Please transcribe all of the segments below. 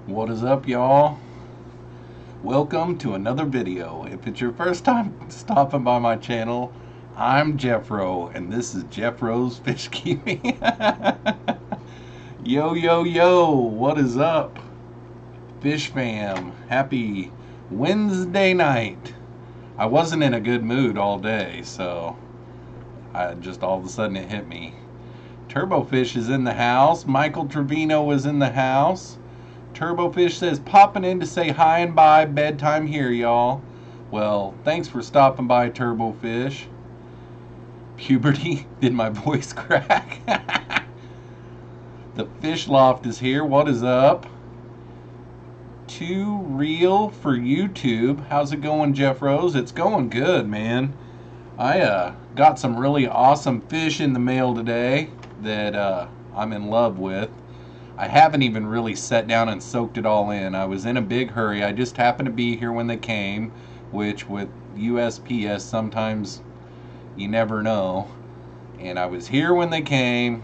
What is up, y'all? Welcome to another video. If it's your first time stopping by my channel, I'm Jeffro, and this is Jeffroz FishKeeping. Yo, yo, yo, what is up, Fish fam? Happy Wednesday night. I wasn't in a good mood all day, so I just all of a sudden it hit me. Turbofish is in the house. Michael Trevino is in the house. Turbofish says, popping in to say hi and bye, bedtime here, y'all. Well, thanks for stopping by, Turbofish. Puberty? Did my voice crack? The Fish Loft is here. What is up? Too real for YouTube. How's it going, Jeffroz? It's going good, man. I got some really awesome fish in the mail today that I'm in love with. I haven't even really sat down and soaked it all in. I was in a big hurry. I just happened to be here when they came, which with USPS sometimes you never know. And I was here when they came,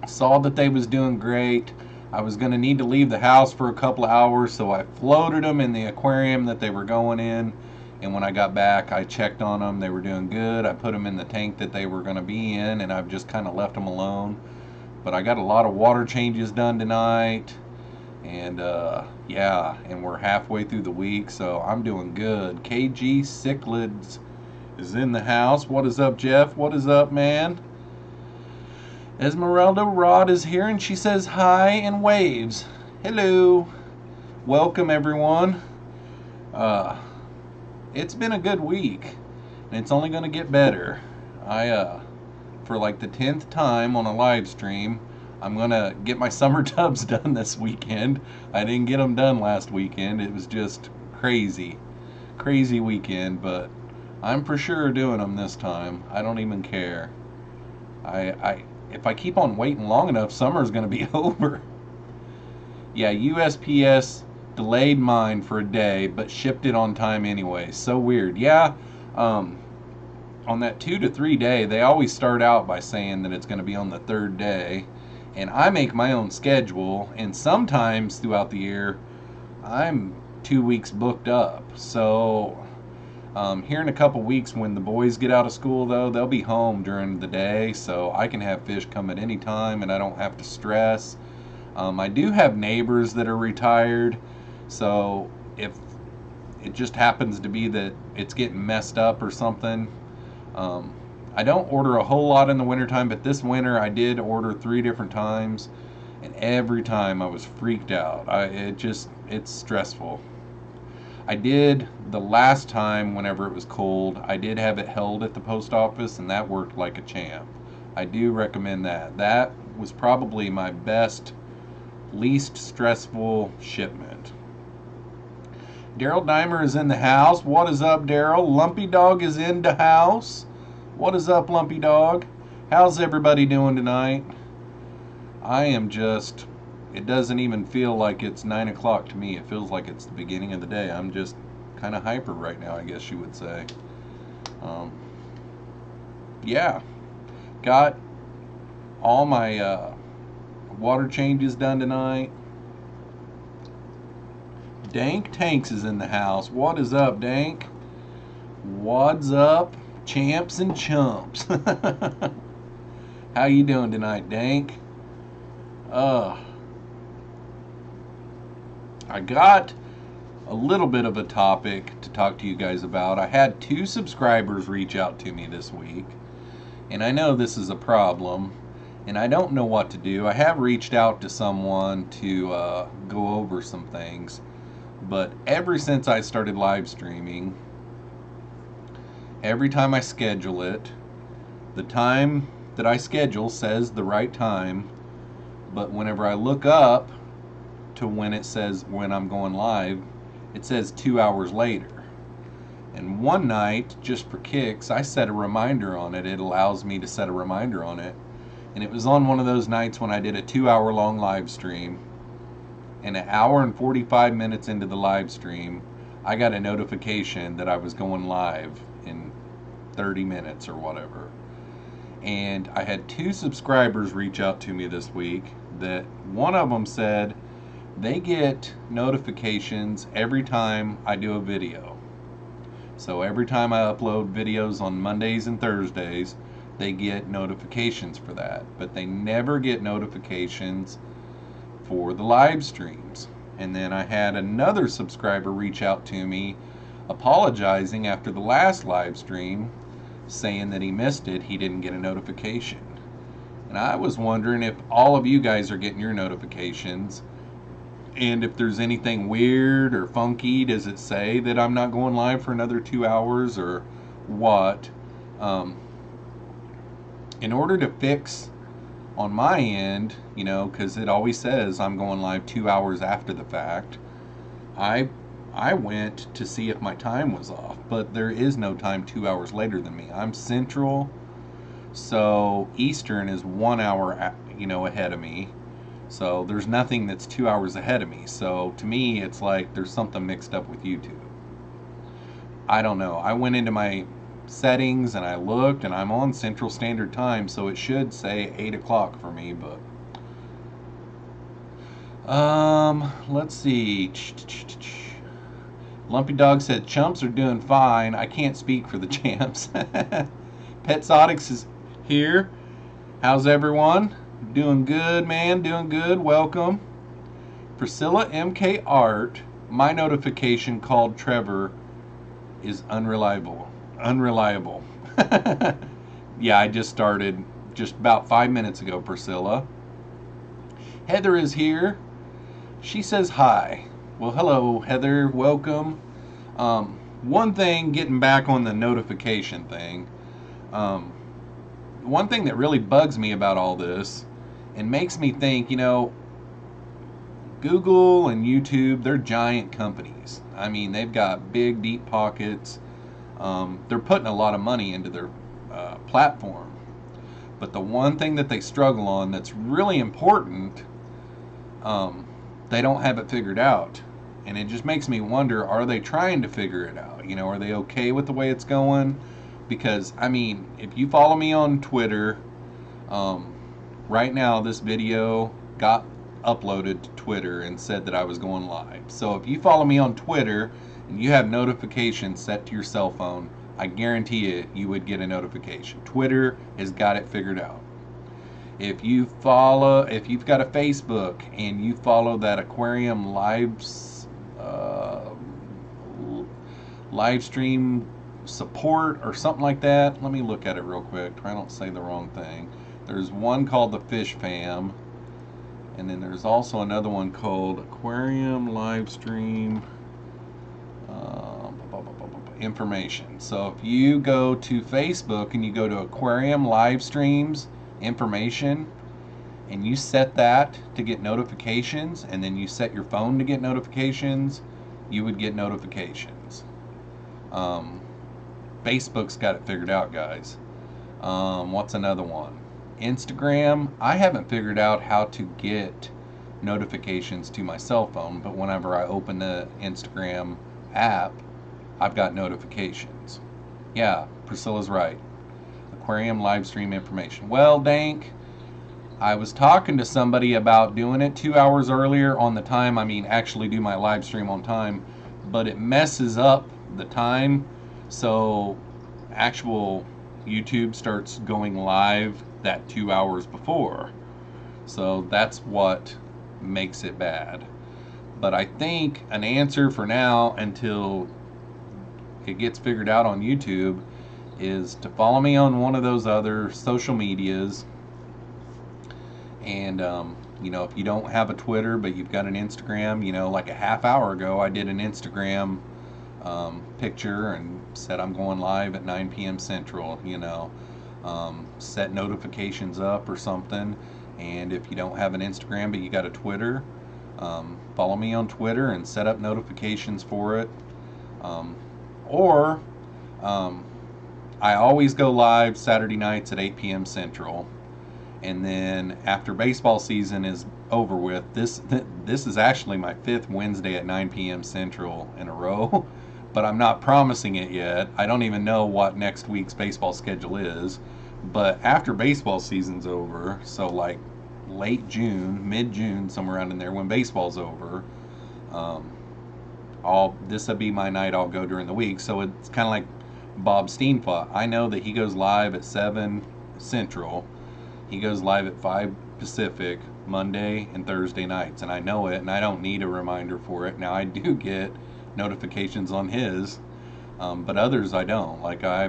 saw that they was doing great. I was going to need to leave the house for a couple of hours, so I floated them in the aquarium that they were going in. And when I got back, I checked on them. They were doing good. I put them in the tank that they were going to be in, and I've just kind of left them alone. But I got a lot of water changes done tonight, and yeah, and we're halfway through the week, so I'm doing good. KG Cichlids is in the house. What is up, Jeff? What is up, man? Esmeralda Rod is here, and she says hi and waves. Hello. Welcome, everyone. It's been a good week, and it's only going to get better. For like the 10th time on a live stream, I'm gonna get my summer tubs done this weekend. I didn't get them done last weekend. It was just crazy weekend, but I'm for sure doing them this time. I don't even care. If I keep on waiting long enough, summer's gonna be over. Yeah, USPS delayed mine for a day, but shipped it on time anyway. So weird. Yeah, on that 2 to 3 day, they always start out by saying that it's going to be on the 3rd day, and I make my own schedule, and sometimes throughout the year I'm 2 weeks booked up. So here in a couple weeks, when the boys get out of school, though, they'll be home during the day, so I can have fish come at any time and I don't have to stress. I do have neighbors that are retired, so if it just happens to be that it's getting messed up or something, I don't order a whole lot in the wintertime, but this winter I did order 3 different times, and every time I was freaked out. It's stressful. I did the last time, whenever it was cold, I did have it held at the post office, and that worked like a champ. I do recommend that. That was probably my best, least stressful shipment. Daryl Dimer is in the house. What is up, Daryl? Lumpy Dog is in the house. What is up, Lumpy Dog? How's everybody doing tonight? I am just, it doesn't even feel like it's 9 o'clock to me. It feels like it's the beginning of the day. I'm just kind of hyper right now, I guess you would say. Yeah, got all my water changes done tonight. Dank Tanks is in the house. What is up, Dank? What's up, champs and chumps? How you doing tonight, Dank? I got a little bit of a topic to talk to you guys about. I had 2 subscribers reach out to me this week, and I know this is a problem, and I don't know what to do. I have reached out to someone to go over some things. But ever since I started live streaming, every time I schedule it, the time that I schedule says the right time, but whenever I look up to when it says when I'm going live, it says 2 hours later. And one night, just for kicks, I set a reminder on it. It allows me to set a reminder on it. And it was on one of those nights when I did a 2-hour-long live stream. And an hour and 45 minutes into the live stream, I got a notification that I was going live in 30 minutes or whatever. And I had 2 subscribers reach out to me this week that one of them said they get notifications every time I do a video. So every time I upload videos on Mondays and Thursdays, they get notifications for that. But they never get notifications for the live streams. And then I had another subscriber reach out to me apologizing after the last live stream, saying that he missed it, he didn't get a notification. And I was wondering if all of you guys are getting your notifications, and if there's anything weird or funky. Does it say that I'm not going live for another 2 hours or what? In order to fix on my end, you know, because it always says I'm going live 2 hours after the fact, I went to see if my time was off, but there is no time 2 hours later than me. I'm Central, so Eastern is 1 hour, you know, ahead of me. So there's nothing that's 2 hours ahead of me. So to me, it's like there's something mixed up with YouTube. I don't know. I went into my settings and I looked, and I'm on Central Standard Time, so it should say 8 o'clock for me, but let's see. Lumpy Dog said chumps are doing fine. I can't speak for the champs. Petsotics is here. How's everyone? Doing good, man. Doing good. Welcome. Priscilla MK Art. My notification called Trevor is unreliable. Unreliable. Yeah, I just started just about 5 minutes ago, Priscilla. Heather is here. She says hi. Well, hello, Heather. Welcome. One thing, getting back on the notification thing, one thing that really bugs me about all this and makes me think, you know, Google and YouTube, they're giant companies. I mean, they've got big, deep pockets. They're putting a lot of money into their platform. But the one thing that they struggle on that's really important, they don't have it figured out. And it just makes me wonder, are they trying to figure it out? You know, are they okay with the way it's going? Because, I mean, if you follow me on Twitter, right now this video got uploaded to Twitter and said that I was going live. So if you follow me on Twitter and you have notifications set to your cell phone, I guarantee you would get a notification. Twitter has got it figured out. If you've got a Facebook and you follow that aquarium live stream support or something like that, let me look at it real quick. I don't say the wrong thing. There's one called the Fish Fam, and then there's also another one called Aquarium Livestream Information. So if you go to Facebook and you go to Aquarium Livestreams Information, and you set that to get notifications, and then you set your phone to get notifications, you would get notifications. Facebook's got it figured out, guys. What's another one? Instagram. I haven't figured out how to get notifications to my cell phone, but whenever I open the Instagram app, I've got notifications. Yeah, Priscilla's right. Aquarium live stream information. Well, Dank, I was talking to somebody about doing it 2 hours earlier on the time. I mean, actually do my live stream on time, but it messes up the time. So actual YouTube starts going live that 2 hours before. So that's what makes it bad. But I think an answer for now, until it gets figured out on YouTube, is to follow me on one of those other social medias. And you know, if you don't have a Twitter but you've got an Instagram, you know, like a half hour ago I did an Instagram picture and said I'm going live at 9 p.m. Central, you know, set notifications up or something. And if you don't have an Instagram but you got a Twitter, follow me on Twitter and set up notifications for it. Or I always go live Saturday nights at 8 p.m. Central. And then after baseball season is over with, this is actually my 5th Wednesday at 9 p.m. Central in a row, but I'm not promising it yet. I don't even know what next week's baseball schedule is. But after baseball season's over, so like late June, mid-June, somewhere around in there when baseball's over. This will be my night I'll go during the week. So it's kind of like Bob Steenflat. I know that he goes live at 7 Central. He goes live at 5 Pacific Monday and Thursday nights, and I know it, and I don't need a reminder for it. Now I do get notifications on his, but others I don't. Like I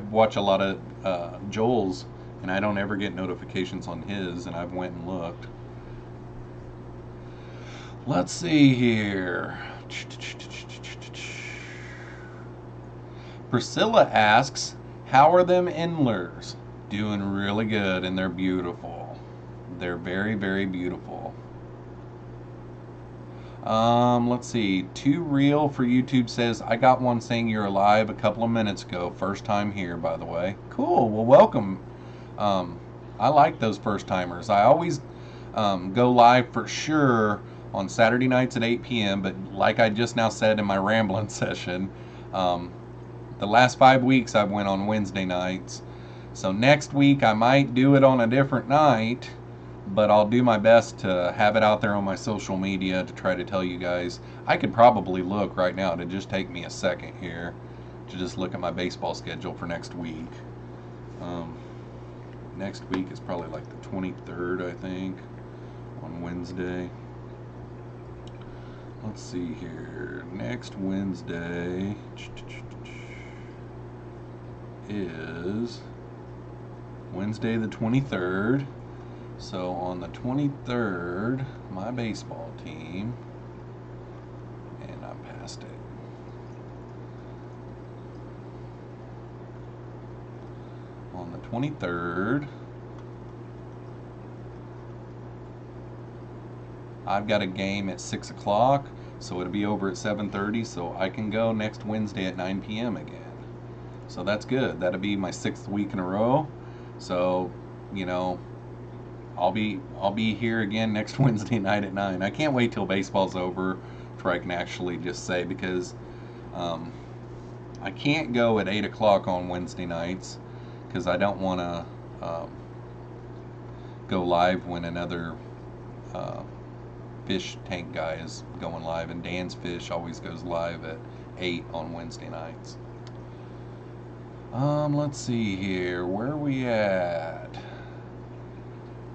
watch a lot of Joel's, and I don't ever get notifications on his, and I've went and looked. Let's see here. Priscilla asks, how are them Endlers? Doing really good, and they're beautiful. They're very, very beautiful. Let's see. Too Real for YouTube says, I got one saying you're alive a couple of minutes ago. First time here, by the way. Cool. Well, welcome. I like those first timers. I always go live for sure on Saturday nights at 8 p.m. But like I just now said in my rambling session, the last 5 weeks I've went on Wednesday nights. So next week I might do it on a different night, but I'll do my best to have it out there on my social media to try to tell you guys. I could probably look right now. It'd just take me a second here to just look at my baseball schedule for next week. Next week is probably like the 23rd, I think, on Wednesday. Let's see here. Next Wednesday is Wednesday the 23rd. So on the 23rd, my baseball team, and I'm past it. On the 23rd, I've got a game at 6 o'clock, so it'll be over at 7:30, so I can go next Wednesday at 9 p.m. again. So that's good. That'll be my 6th week in a row. So, you know, I'll be here again next Wednesday night at 9. I can't wait till baseball's over before I can actually just say, because I can't go at 8 o'clock on Wednesday nights because I don't want to go live when another fish tank guy is going live, and Dan's Fish always goes live at 8 on Wednesday nights. Let's see here. Where are we at?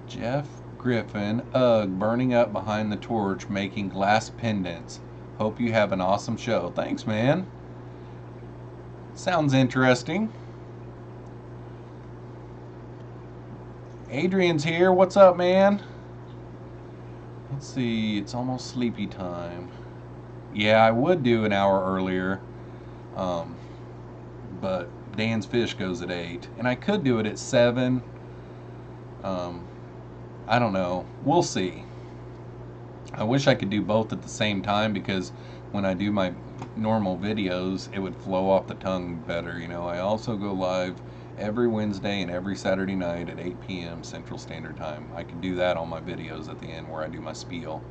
Jeff Griffin, ugh, burning up behind the torch, making glass pendants. Hope you have an awesome show. Thanks, man. Sounds interesting. Adrian's here. What's up, man? Let's see. It's almost sleepy time. Yeah, I would do an hour earlier, but Dan's Fish goes at 8, and I could do it at 7. I don't know. We'll see. I wish I could do both at the same time, because when I do my normal videos, it would flow off the tongue better. You know, I also go live every Wednesday and every Saturday night at 8 p.m. Central Standard Time. I can do that on my videos at the end where I do my spiel.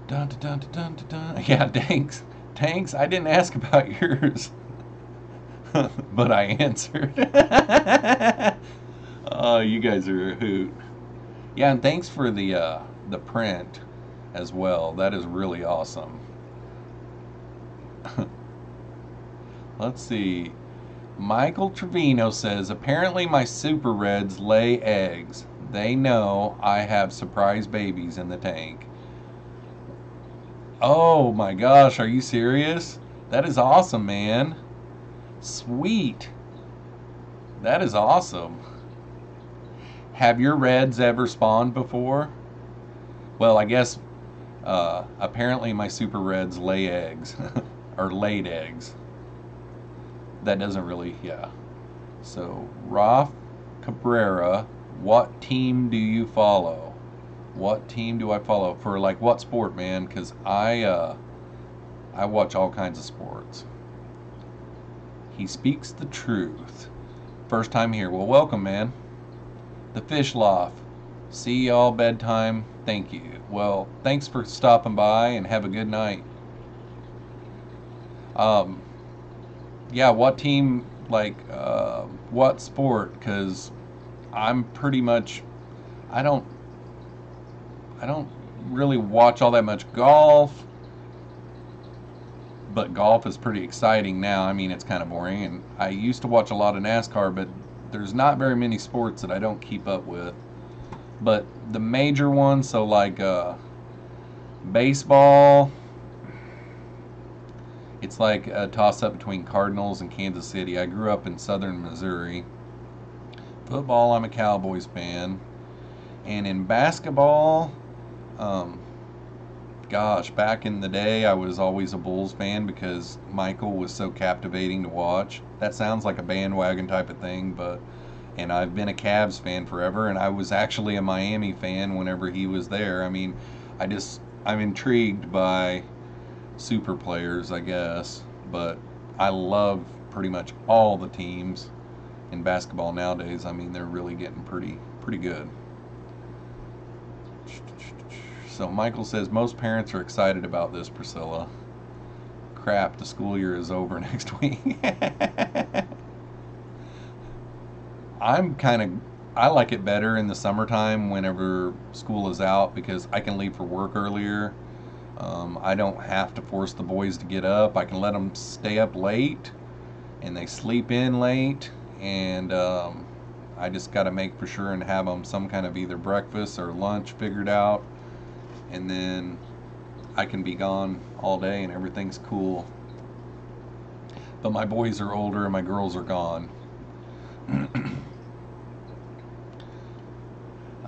Dun, dun, dun, dun, dun, dun. Yeah, thanks. Tanks, I didn't ask about yours. But I answered. Oh, you guys are a hoot. Yeah, and thanks for the print as well. That is really awesome. Let's see. Michael Trevino says, apparently my Super Reds lay eggs. They know I have surprise babies in the tank. Oh my gosh, are you serious? That is awesome, man. Sweet. That is awesome. Have your Reds ever spawned before? Well, I guess apparently my Super Reds lay eggs. Or laid eggs. That doesn't really, yeah. So, Raf Cabrera, what team do you follow? What team do I follow? For like what sport, man? Because I watch all kinds of sports. He speaks the truth. First time here. Well, welcome, man. The Fish Loft. See y'all bedtime. Thank you. Well, thanks for stopping by and have a good night. Yeah, what team, like, what sport? Because I'm pretty much I don't really watch all that much golf, but golf is pretty exciting now. I mean, it's kind of boring, and I used to watch a lot of NASCAR, but there's not very many sports that I don't keep up with. But the major ones, so like baseball, it's like a toss-up between Cardinals and Kansas City. I grew up in southern Missouri. Football, I'm a Cowboys fan. And in basketball, um, gosh, back in the day, I was always a Bulls fan because Michael was so captivating to watch. That sounds like a bandwagon type of thing, but and I've been a Cavs fan forever, and I was actually a Miami fan whenever he was there. I mean, I'm intrigued by super players, I guess, but I love pretty much all the teams in basketball nowadays. I mean, they're really getting pretty good. So Michael says most parents are excited about this, Priscilla. Crap, the school year is over next week. I like it better in the summertime whenever school is out because I can leave for work earlier. I don't have to force the boys to get up. I can let them stay up late and they sleep in late, and I just got to make for sure and have them some kind of either breakfast or lunch figured out, and then I can be gone all day and everything's cool. But my boys are older and my girls are gone.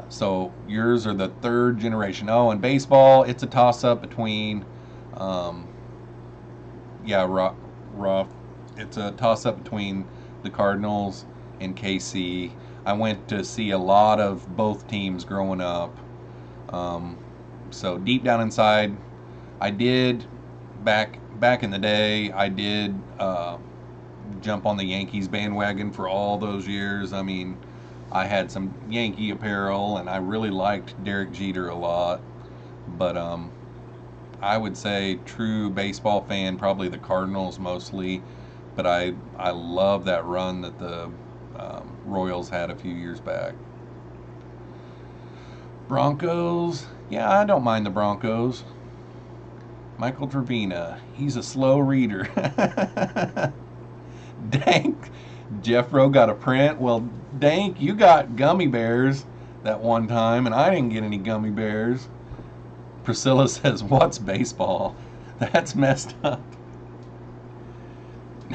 So yours are the third generation. Oh, and baseball, it's a toss-up between, Roth. It's a toss-up between the Cardinals and KC. I went to see a lot of both teams growing up. So deep down inside, I did back in the day. I did jump on the Yankees bandwagon for all those years. I mean, I had some Yankee apparel, and I really liked Derek Jeter a lot. But I would say true baseball fan, probably the Cardinals mostly. But I love that run that the Royals had a few years back. Broncos, yeah, I don't mind the Broncos. Michael Trevina, he's a slow reader. Dank, Jeffro got a print. Well, Dank, you got gummy bears that one time, and I didn't get any gummy bears. Priscilla says, what's baseball? That's messed up.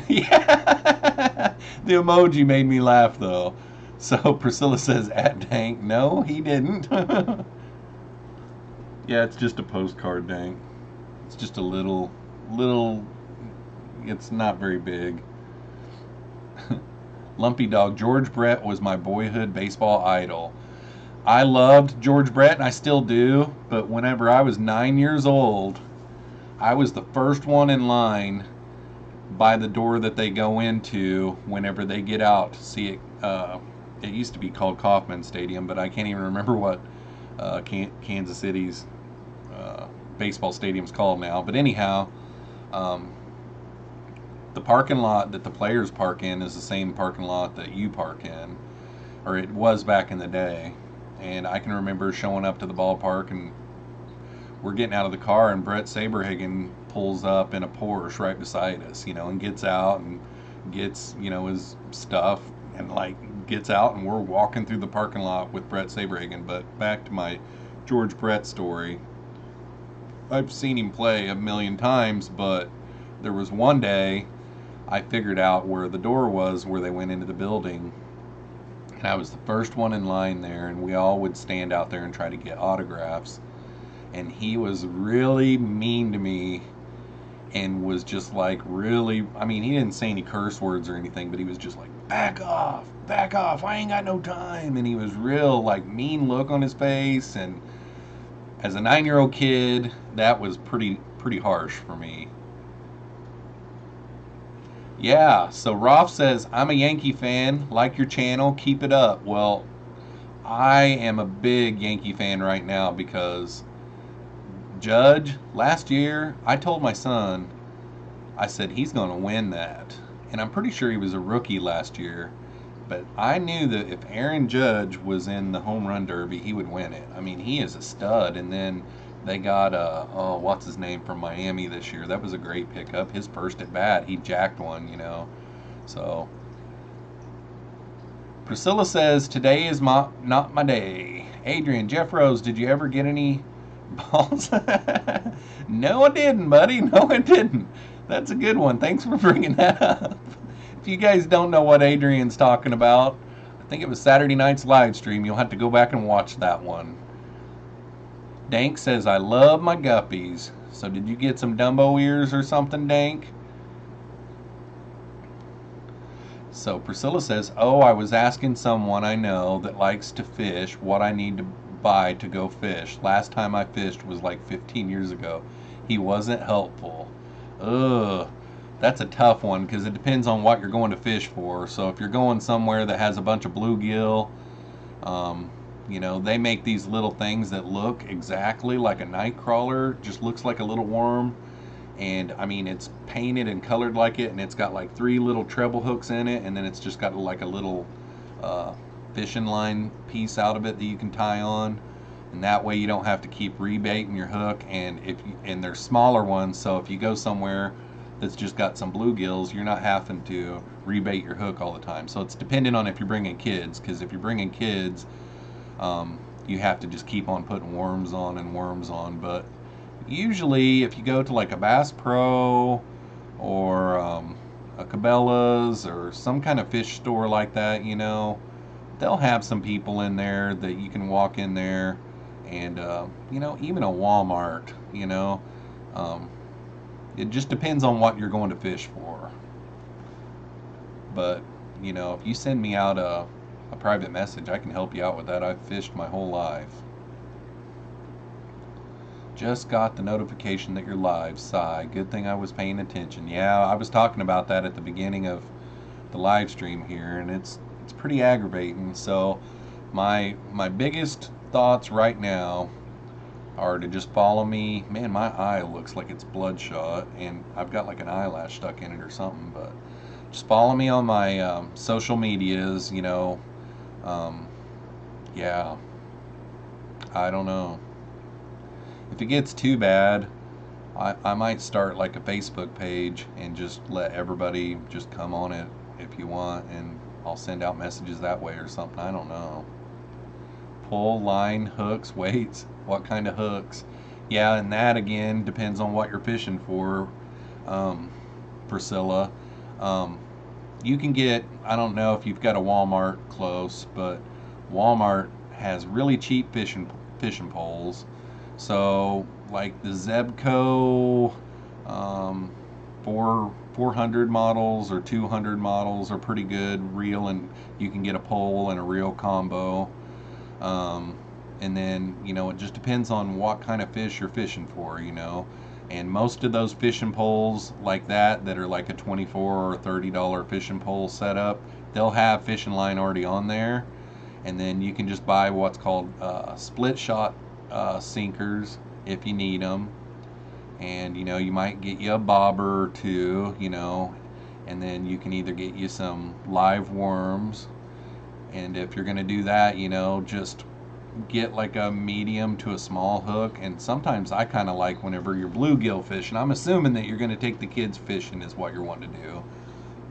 Yeah, the emoji made me laugh though. So Priscilla says, at Dank. No, he didn't. Yeah, it's just a postcard, Dank. It's just a little, it's not very big. Lumpy Dog, George Brett was my boyhood baseball idol. I loved George Brett, and I still do, but whenever I was 9 years old, I was the first one in line by the door that they go into whenever they get out to see it. It used to be called Kauffman Stadium, but I can't even remember what Kansas City's baseball stadium's called now. But anyhow, the parking lot that the players park in is the same parking lot that you park in, or it was back in the day. And I can remember showing up to the ballpark, and we're getting out of the car, and Brett Saberhagen pulls up in a Porsche right beside us, and gets out and gets, his stuff, and gets out, and we're walking through the parking lot with Brett Saberhagen. But back to my George Brett story. I've seen him play a million times, but there was one day I figured out where the door was where they went into the building, and I was the first one in line there, and we all would stand out there and try to get autographs. And he was really mean to me and was just really, I mean, he didn't say any curse words or anything, but he was just like, back off, I ain't got no time. And he was real mean look on his face, and as a 9-year-old kid, that was pretty harsh for me. Yeah, so Rolf says, I'm a Yankee fan, like your channel, keep it up. Well, I am a big Yankee fan right now because Judge, last year, I told my son, I said, he's going to win that. And I'm pretty sure he was a rookie last year, But I knew that if Aaron Judge was in the home run derby, he would win it. I mean, he is a stud. And then they got oh, what's his name from Miami this year? That was a great pickup. His first at bat, he jacked one, you know. So Priscilla says today is not my day. Adrian, Jeffroz, did you ever get any balls? No, I didn't, buddy. No, I didn't. That's a good one. Thanks for bringing that up. If you guys don't know what Adrian's talking about, I think it was Saturday night's live stream. You'll have to go back and watch that one. Dank says, I love my guppies. So did you get some Dumbo ears or something, Dank? So Priscilla says, oh, I was asking someone I know that likes to fish what I need to buy to go fish. Last time I fished was like 15 years ago. He wasn't helpful. Ugh. That's a tough one because it depends on what you're going to fish for. So if you're going somewhere that has a bunch of bluegill, you know, they make these little things that look exactly like a night crawler, just looks like a little worm. And I mean, it's painted and colored like it, and it's got like 3 little treble hooks in it, and then it's just got like a little fishing line piece out of it that you can tie on. And that way you don't have to keep rebaiting your hook. And and they're smaller ones, so if you go somewhere that's just got some bluegills, you're not having to rebait your hook all the time. So it's dependent on if you're bringing kids, because if you're bringing kids, you have to just keep on putting worms on and worms on. But usually if you go to like a Bass Pro or a Cabela's or some kind of fish store like that, you know, they'll have some people in there that you can walk in there. And you know, even a Walmart, you know, it just depends on what you're going to fish for. But, you know, if you send me out a private message, I can help you out with that. I've fished my whole life. Just got the notification that you're live. Sigh. Good thing I was paying attention. Yeah, I was talking about that at the beginning of the live stream here, and it's pretty aggravating. So my biggest thoughts right now are to just follow me. Man, my eye looks like it's bloodshot, and I've got like an eyelash stuck in it or something. But just follow me on my social medias, you know. Yeah, I don't know. If it gets too bad, I might start like a Facebook page and just let everybody just come on it if you want, and I'll send out messages that way or something. I don't know. Pull, line, hooks, weights. What kind of hooks? Yeah, and that again depends on what you're fishing for, Priscilla. You can get, I don't know if you've got a Walmart close, but Walmart has really cheap fishing poles. So like the Zebco 400 models or 200 models are pretty good, reel, and you can get a pole and a reel combo. And then, you know, it just depends on what kind of fish you're fishing for, you know. And most of those fishing poles like that are like a $24 or $30 fishing pole setup, they'll have fishing line already on there. And then you can just buy what's called split shot sinkers if you need them. And, you know, you might get you a bobber or two, you know, and then you can either get you some live worms. And if you're going to do that, you know, just get like a medium to a small hook. And sometimes I kind of like whenever you're bluegill fishing, I'm assuming that you're going to take the kids fishing is what you're wanting to do.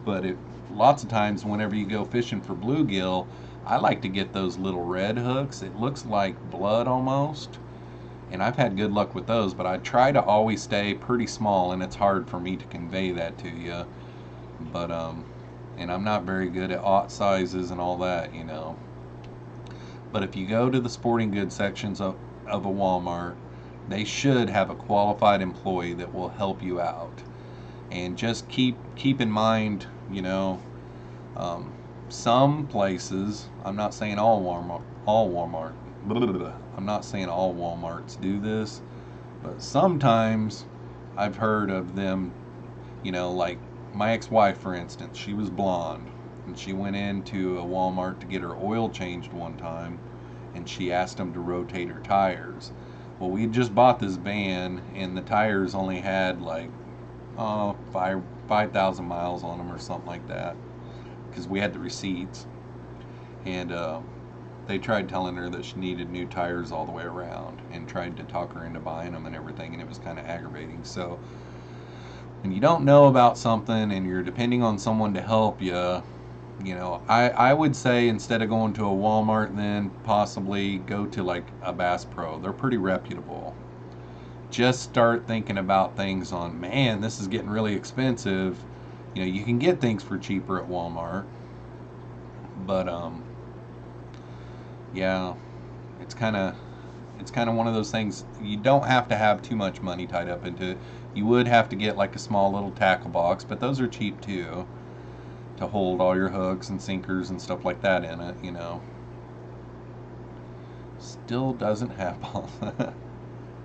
But lots of times whenever you go fishing for bluegill, I like to get those little red hooks. It looks like blood almost. And I've had good luck with those, but I try to always stay pretty small, and it's hard for me to convey that to you. But, and I'm not very good at aught sizes and all that, you know. But if you go to the sporting goods sections of a Walmart, they should have a qualified employee that will help you out. And just keep in mind, you know, some places, I'm not saying all Walmart, I'm not saying all Walmarts do this, but sometimes I've heard of them, you know, like my ex-wife, for instance, she was blonde, and she went into a Walmart to get her oil changed one time, and she asked them to rotate her tires. Well, we had just bought this van, and the tires only had like 5,000 miles on them or something like that, because we had the receipts. and they tried telling her that she needed new tires all the way around, and tried to talk her into buying them and everything, and it was kind of aggravating. So when you don't know about something and you're depending on someone to help you, you know, I would say instead of going to a Walmart, then possibly go to like a Bass Pro. They're pretty reputable. Just start thinking about things on, man, this is getting really expensive. You know, you can get things for cheaper at Walmart, but yeah, it's kind of one of those things. You don't have to have too much money tied up into it. You would have to get like a small little tackle box, but those are cheap too, to hold all your hooks and sinkers and stuff like that in it, you know. Still doesn't have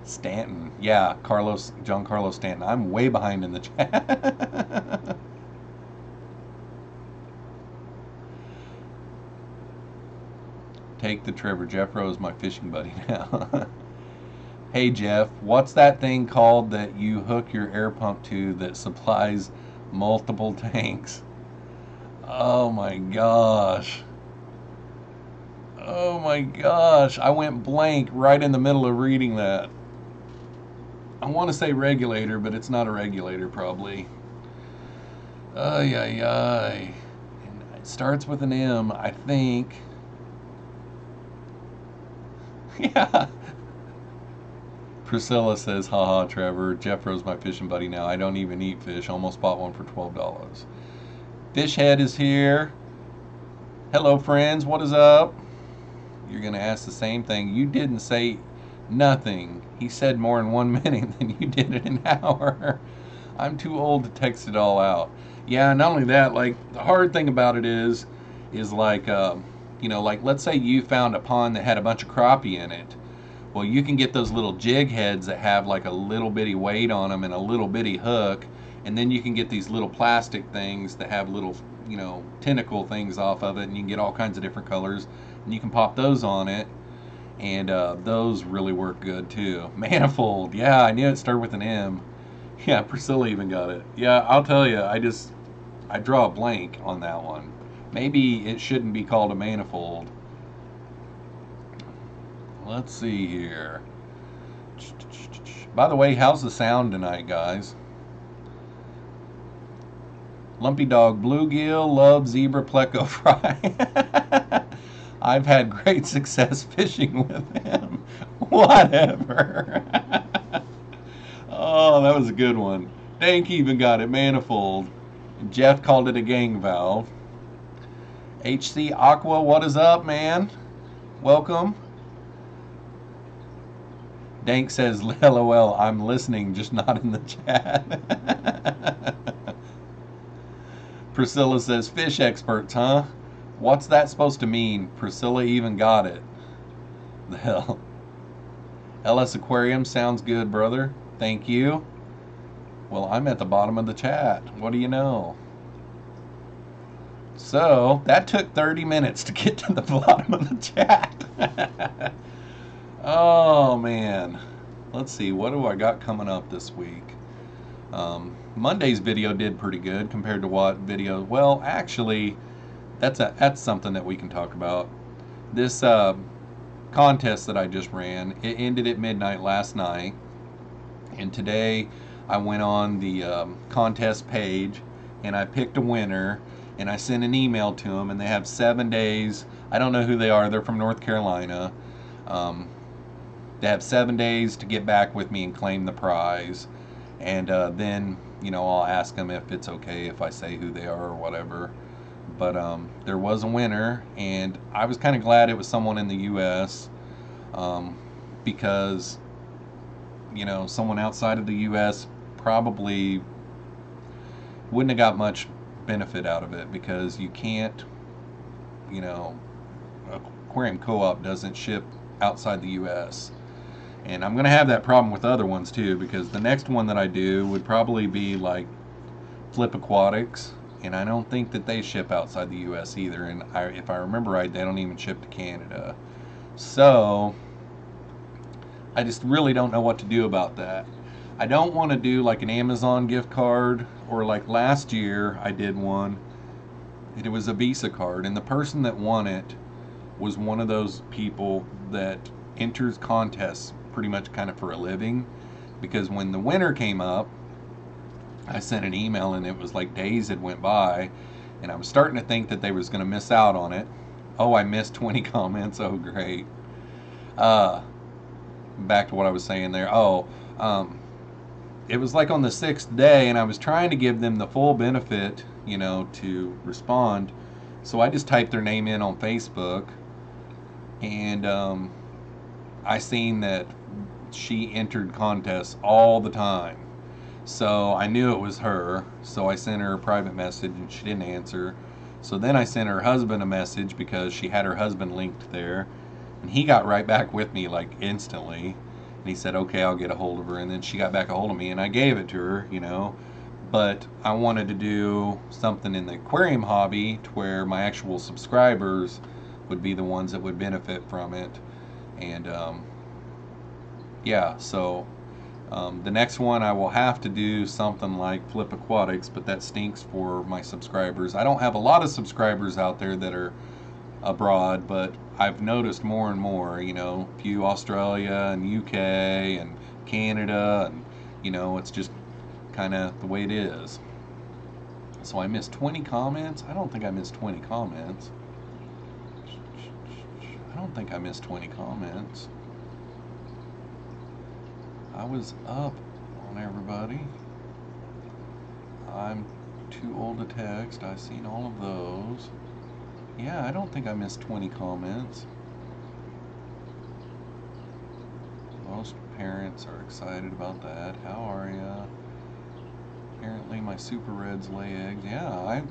Stanton. Yeah, John Carlos Stanton. I'm way behind in the chat. Take the Trevor. Jeffroz my fishing buddy now. Hey Jeff, what's that thing called that you hook your air pump to that supplies multiple tanks? Oh my gosh. Oh my gosh. I went blank right in the middle of reading that. I want to say regulator, but it's not a regulator probably. Ay, ay, ay. And it starts with an M, I think. Yeah. Priscilla says, haha, Trevor. Jeffro's my fishing buddy now. I don't even eat fish. Almost bought one for $12. Fishhead is here. Hello, friends. What is up? You're going to ask the same thing. You didn't say nothing. He said more in 1 minute than you did in an hour. I'm too old to text it all out. Yeah, not only that, like, the hard thing about it is like, you know, like, let's say you found a pond that had a bunch of crappie in it. Well, you can get those little jig heads that have like a little bitty weight on them and a little bitty hook, and then you can get these little plastic things that have little, you know, tentacle things off of it, and you can get all kinds of different colors, and you can pop those on it, and those really work good too. Manifold, yeah, I knew it started with an M. Yeah, Priscilla even got it. Yeah, I'll tell you, I draw a blank on that one. Maybe it shouldn't be called a manifold. Let's see here. By the way, how's the sound tonight, guys? Lumpy Dog Bluegill, love zebra pleco fry. I've had great success fishing with him. Whatever. Oh, that was a good one. Dank even got it, manifold. Jeff called it a gang valve. HC Aqua, what is up, man? Welcome. Dank says, LOL, I'm listening, just not in the chat. Priscilla says, fish experts, huh? What's that supposed to mean? Priscilla even got it. The hell. LS Aquarium, sounds good, brother. Thank you. Well, I'm at the bottom of the chat. What do you know? So, that took 30 minutes to get to the bottom of the chat. Oh man, let's see, what do I got coming up this week? Monday's video did pretty good compared to what video, well actually that's something that we can talk about. This contest that I just ran, it ended at midnight last night, and today I went on the contest page and I picked a winner, and I sent an email to them, and they have 7 days. I don't know who they are, they're from North Carolina. They have 7 days to get back with me and claim the prize, and then, you know, I'll ask them if it's okay if I say who they are or whatever. But there was a winner, and I was kind of glad it was someone in the U.S. Because, you know, someone outside of the U.S. probably wouldn't have got much benefit out of it, because you can't, you know, Aquarium Co-op doesn't ship outside the U.S. And I'm going to have that problem with other ones too, because the next one that I do would probably be like Flip Aquatics, and I don't think that they ship outside the U.S. either, and if I remember right, they don't even ship to Canada. So I just really don't know what to do about that. I don't want to do like an Amazon gift card, or like last year I did one. It was a Visa card, and the person that won it was one of those people that enters contests pretty much kind of for a living, because when the winter came up, I sent an email and it was like days had went by, and I was starting to think that they was going to miss out on it. Oh, I missed 20 comments. Oh, great. Back to what I was saying there. It was like on the 6th day, and I was trying to give them the full benefit, to respond. So I just typed their name in on Facebook, and I seen that she entered contests all the time. So I knew it was her. So I sent her a private message, and she didn't answer. So then I sent her husband a message because she had her husband linked there. And he got right back with me like instantly. And he said, okay, I'll get a hold of her. And then she got back a hold of me, and I gave it to her. But I wanted to do something in the aquarium hobby to where my actual subscribers would be the ones that would benefit from it. And yeah, so the next one I will have to do something like Flip Aquatics, but that stinks for my subscribers. I don't have a lot of subscribers out there that are abroad, but I've noticed more and more, a few Australia and UK and Canada, and it's just kind of the way it is. So I missed 20 comments. I don't think I missed 20 comments. I don't think I missed 20 comments. I was up on everybody. I'm too old to text. I've seen all of those. Yeah, I don't think I missed 20 comments. Most parents are excited about that. How are ya? Apparently my super reds lay eggs. Yeah, I'm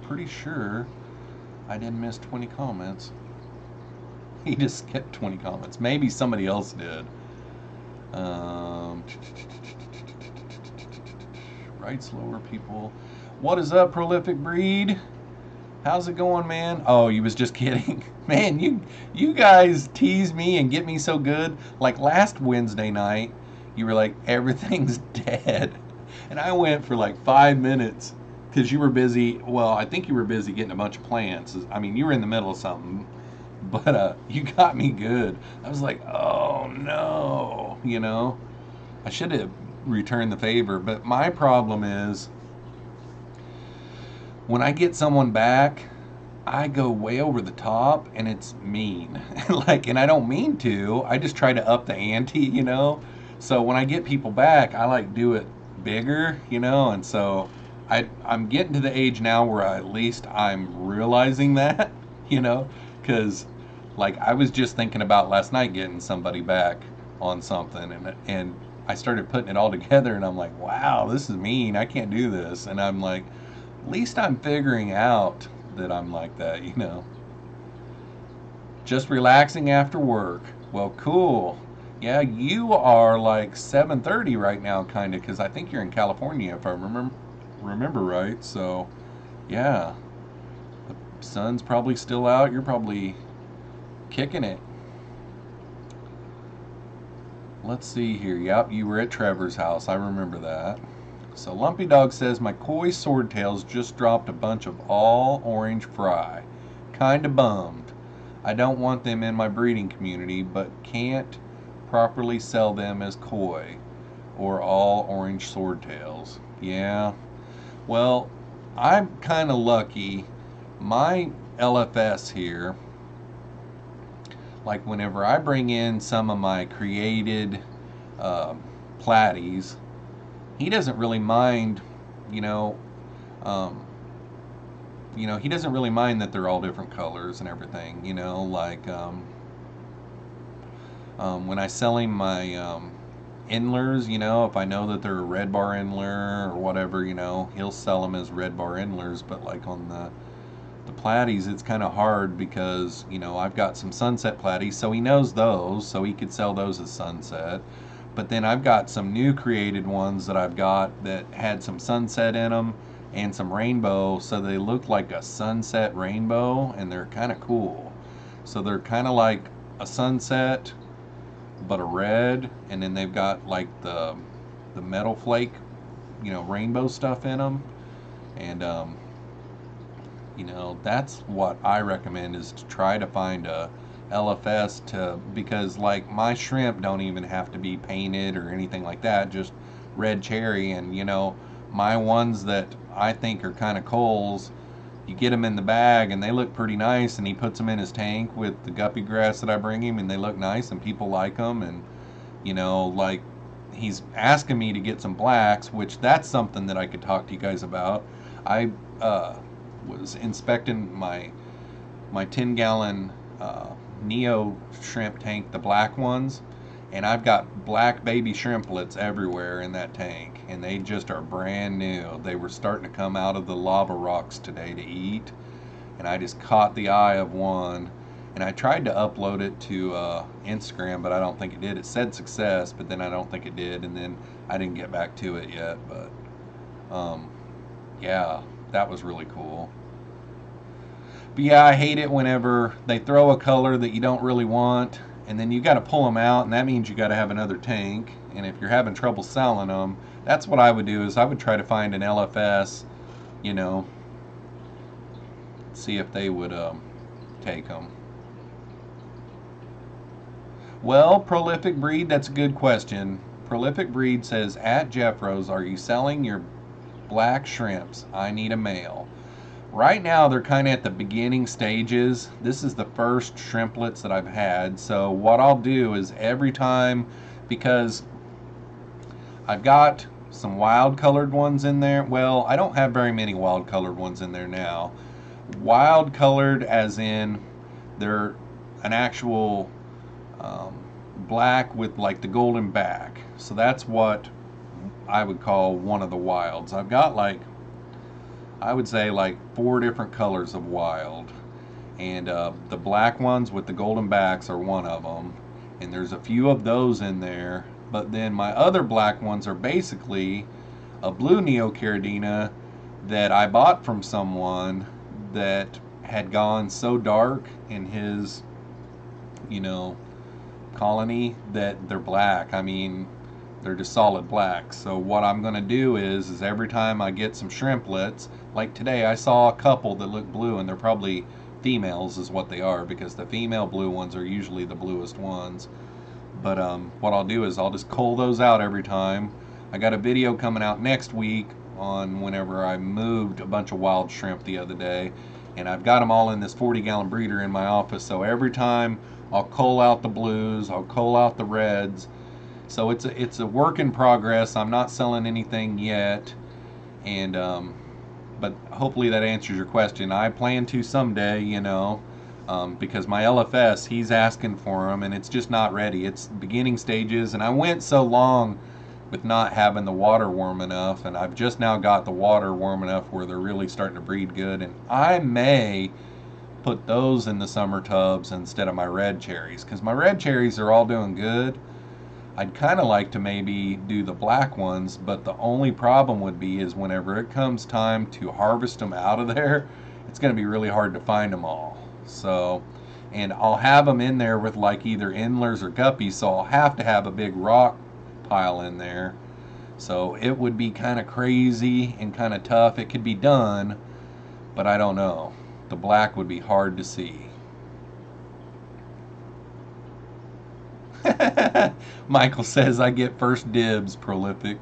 pretty sure I didn't miss 20 comments. He just skipped 20 comments. Maybe somebody else did. Right slower people. What is up, Prolific Breed? How's it going, man? Oh, you was just kidding. Man, you guys tease me and get me so good. Like last Wednesday night, you were like, everything's dead. And I went for like 5 minutes because you were busy. Well, I think you were busy getting a bunch of plants. I mean, you were in the middle of something. But you got me good. I was like, oh no, I should have returned the favor. But my problem is when I get someone back, I go way over the top, and it's mean. And I don't mean to. I just try to up the ante, So when I get people back, I like do it bigger, and so I'm getting to the age now where at least I'm realizing that, because I was just thinking about last night getting somebody back on something, and I started putting it all together, and I'm like, wow, this is mean. I can't do this. And I'm like, at least I'm figuring out that I'm like that, Just relaxing after work. Well, cool. Yeah, you are like 7:30 right now, kind of, because I think you're in California, if I remember right. So, yeah, the sun's probably still out. You're probably kicking it. Let's see here. Yep, you were at Trevor's house. I remember that. So Lumpy Dog says, my koi swordtails just dropped a bunch of all orange fry. Kinda bummed. I don't want them in my breeding community, but can't properly sell them as koi or all orange swordtails. Yeah. Well, I'm kind of lucky. My LFS here, like whenever I bring in some of my created platies, he doesn't really mind, he doesn't really mind that they're all different colors and everything, when I sell him my endlers, if I know that they're a red bar endler or whatever, he'll sell them as red bar endlers. But like on the platies, it's kind of hard because, I've got some sunset platies, so he knows those, so he could sell those as sunset. But then I've got some new created ones that I've got that had some sunset in them and some rainbow, so they look like a sunset rainbow, and they're kind of cool. So they're kind of like a sunset but a red, and then they've got like the metal flake, rainbow stuff in them. And You know, that's what I recommend, is to try to find a LFS, because like my shrimp don't even have to be painted or anything like that, just red cherry. And you know, my ones that I think are kind of coals, you get them in the bag and they look pretty nice, and he puts them in his tank with the guppy grass that I bring him, and they look nice and people like them. And you know, like, he's asking me to get some blacks, which that's something that I could talk to you guys about. I was inspecting my 10-gallon Neo shrimp tank, the black ones, and I've got black baby shrimplets everywhere in that tank, and they just are brand new. They were starting to come out of the lava rocks today to eat, and I just caught the eye of one, and I tried to upload it to Instagram, but I don't think it did. It said success, but then I don't think it did, and then I didn't get back to it yet. But yeah, that was really cool. But yeah, I hate it whenever they throw a color that you don't really want, and then you got to pull them out, and that means you got to have another tank. And if you're having trouble selling them, that's what I would do, is I would try to find an LFS, you know, see if they would take them. Well, Prolific Breed, that's a good question. Prolific Breed says, at Jeffroz, are you selling your black shrimps? I need a male. Right now, they're kind of at the beginning stages. This is the first shrimplets that I've had. So what I'll do is every time, because I've got some wild colored ones in there. Well, I don't have very many wild colored ones in there now. Wild colored as in they're an actual black with like the golden back. So that's what I would call one of the wilds. I've got like, I would say like 4 different colors of wild, and the black ones with the golden backs are one of them, and there's a few of those in there. But then my other black ones are basically a blue Neocaridina that I bought from someone that had gone so dark in his, you know, colony that they're black. I mean, they're just solid black. So what I'm going to do is every time I get some shrimplets, like today I saw a couple that look blue, and they're probably females is what they are, because the female blue ones are usually the bluest ones. But what I'll do is I'll just cull those out every time. I got a video coming out next week on whenever I moved a bunch of wild shrimp the other day, and I've got them all in this 40-gallon breeder in my office. So every time I'll cull out the blues, I'll cull out the reds. So it's a work in progress. I'm not selling anything yet, and but hopefully that answers your question. I plan to someday, you know, because my LFS, he's asking for them, and it's just not ready. It's beginning stages, and I went so long with not having the water warm enough, and I've just now got the water warm enough where they're really starting to breed good, and I may put those in the summer tubs instead of my red cherries, because my red cherries are all doing good. I'd kind of like to maybe do the black ones, but the only problem would be is whenever it comes time to harvest them out of there, it's going to be really hard to find them all. So, and I'll have them in there with like either endlers or guppies, so I'll have to have a big rock pile in there. So it would be kind of crazy and kind of tough. It could be done, but I don't know. The black would be hard to see. Michael says I get first dibs, Prolific.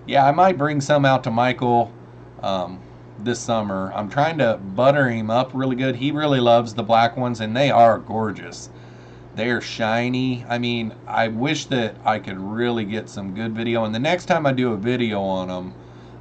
Yeah, I might bring some out to Michael this summer. I'm trying to butter him up really good. He really loves the black ones, and they are gorgeous. They are shiny. I mean, I wish that I could really get some good video, and the next time I do a video on them,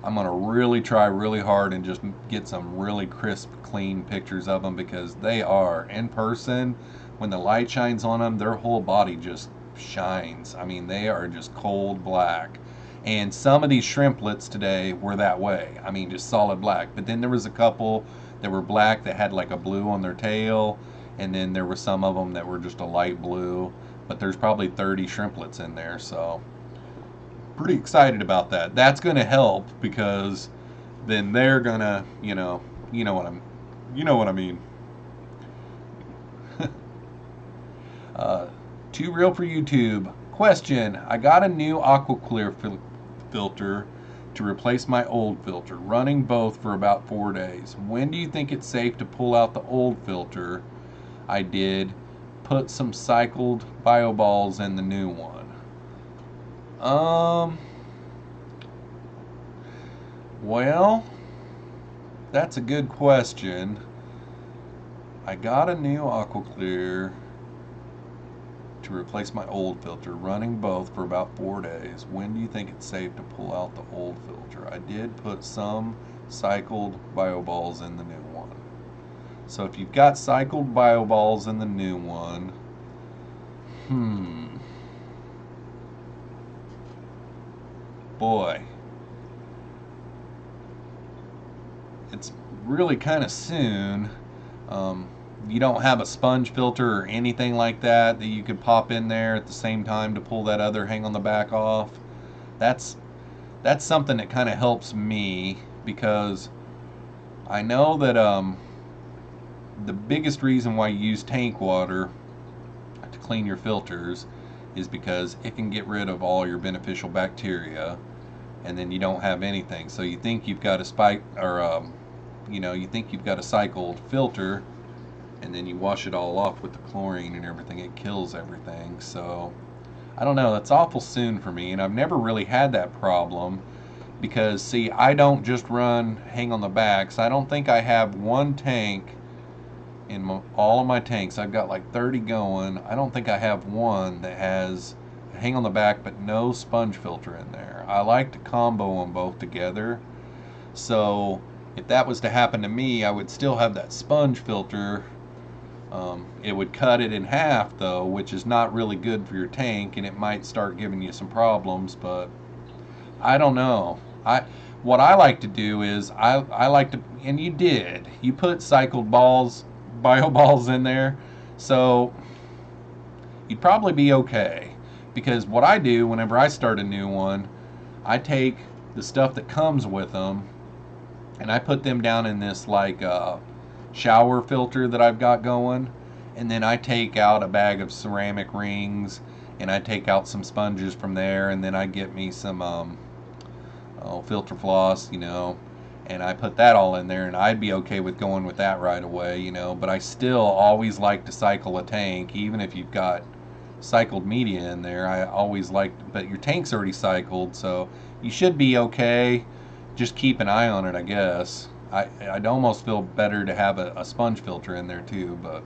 I'm going to really try really hard and just get some really crisp, clean pictures of them, because they are, in person, when the light shines on them, their whole body just shines. I mean, they are just cold black. And some of these shrimplets today were that way. I mean, just solid black. But then there was a couple that were black that had like a blue on their tail, and then there were some of them that were just a light blue. But there's probably 30 shrimplets in there, so pretty excited about that. That's going to help, because then they're gonna, you know what I mean. Too real for YouTube. Question: I got a new aqua clear filter to replace my old filter, running both for about 4 days. When do you think it's safe to pull out the old filter? I did put some cycled bio balls in the new one. Well, that's a good question. I got a new AquaClear to replace my old filter, running both for about 4 days. When do you think it's safe to pull out the old filter? I did put some cycled bio balls in the new one. So if you've got cycled bio balls in the new one, boy, it's really kind of soon. You don't have a sponge filter or anything like that that you could pop in there at the same time to pull that other hang on the back off. That's something that kind of helps me, because I know that the biggest reason why you use tank water to clean your filters is because it can get rid of all your beneficial bacteria, and then you don't have anything. So you think you've got a you think you've got a cycled filter, and then you wash it all off with the chlorine and everything. It kills everything. So I don't know, that's awful soon for me, and I've never really had that problem because, see, I don't just run hang on the backs. I don't think I have one tank in all of my tanks. I've got like 30 going. I don't think I have one that has hang on the back but no sponge filter in there. I like to combo them both together. So if that was to happen to me, I would still have that sponge filter. It would cut it in half though, which is not really good for your tank, and it might start giving you some problems. But I don't know. What I like to do is I like to, and you put cycled bio balls in there, so you'd probably be okay. Because what I do whenever I start a new one, I take the stuff that comes with them and I put them down in this like shower filter that I've got going, and then I take out a bag of ceramic rings and I take out some sponges from there, and then I get me some filter floss, and I put that all in there, and I'd be okay with going with that right away, but I still always like to cycle a tank. Even if you've got cycled media in there, I always like, but your tank's already cycled, so you should be okay. Just keep an eye on it, I guess. I'd almost feel better to have a sponge filter in there too, but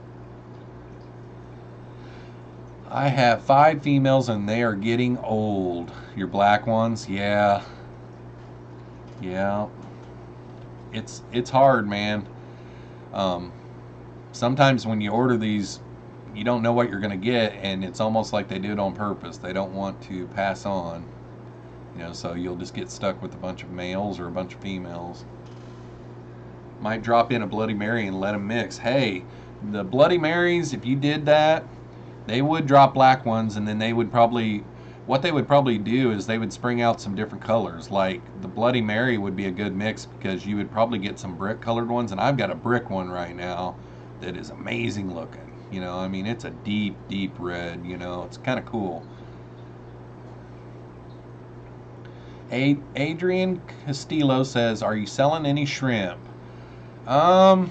I have 5 females and they are getting old. Your black ones, yeah. It's hard, man. Sometimes when you order these, you don't know what you're gonna get, and it's almost like they do it on purpose. They don't want to pass on, so you'll just get stuck with a bunch of males or a bunch of females. Might drop in a Bloody Mary and let them mix. Hey, the Bloody Marys, if you did that, they would drop black ones, and then what they would probably do is they would spring out some different colors. Like the Bloody Mary would be a good mix because you would probably get some brick colored ones, and I've got a brick one right now that is amazing looking. It's a deep red, it's kind of cool. Adrian Castillo says, are you selling any shrimp? I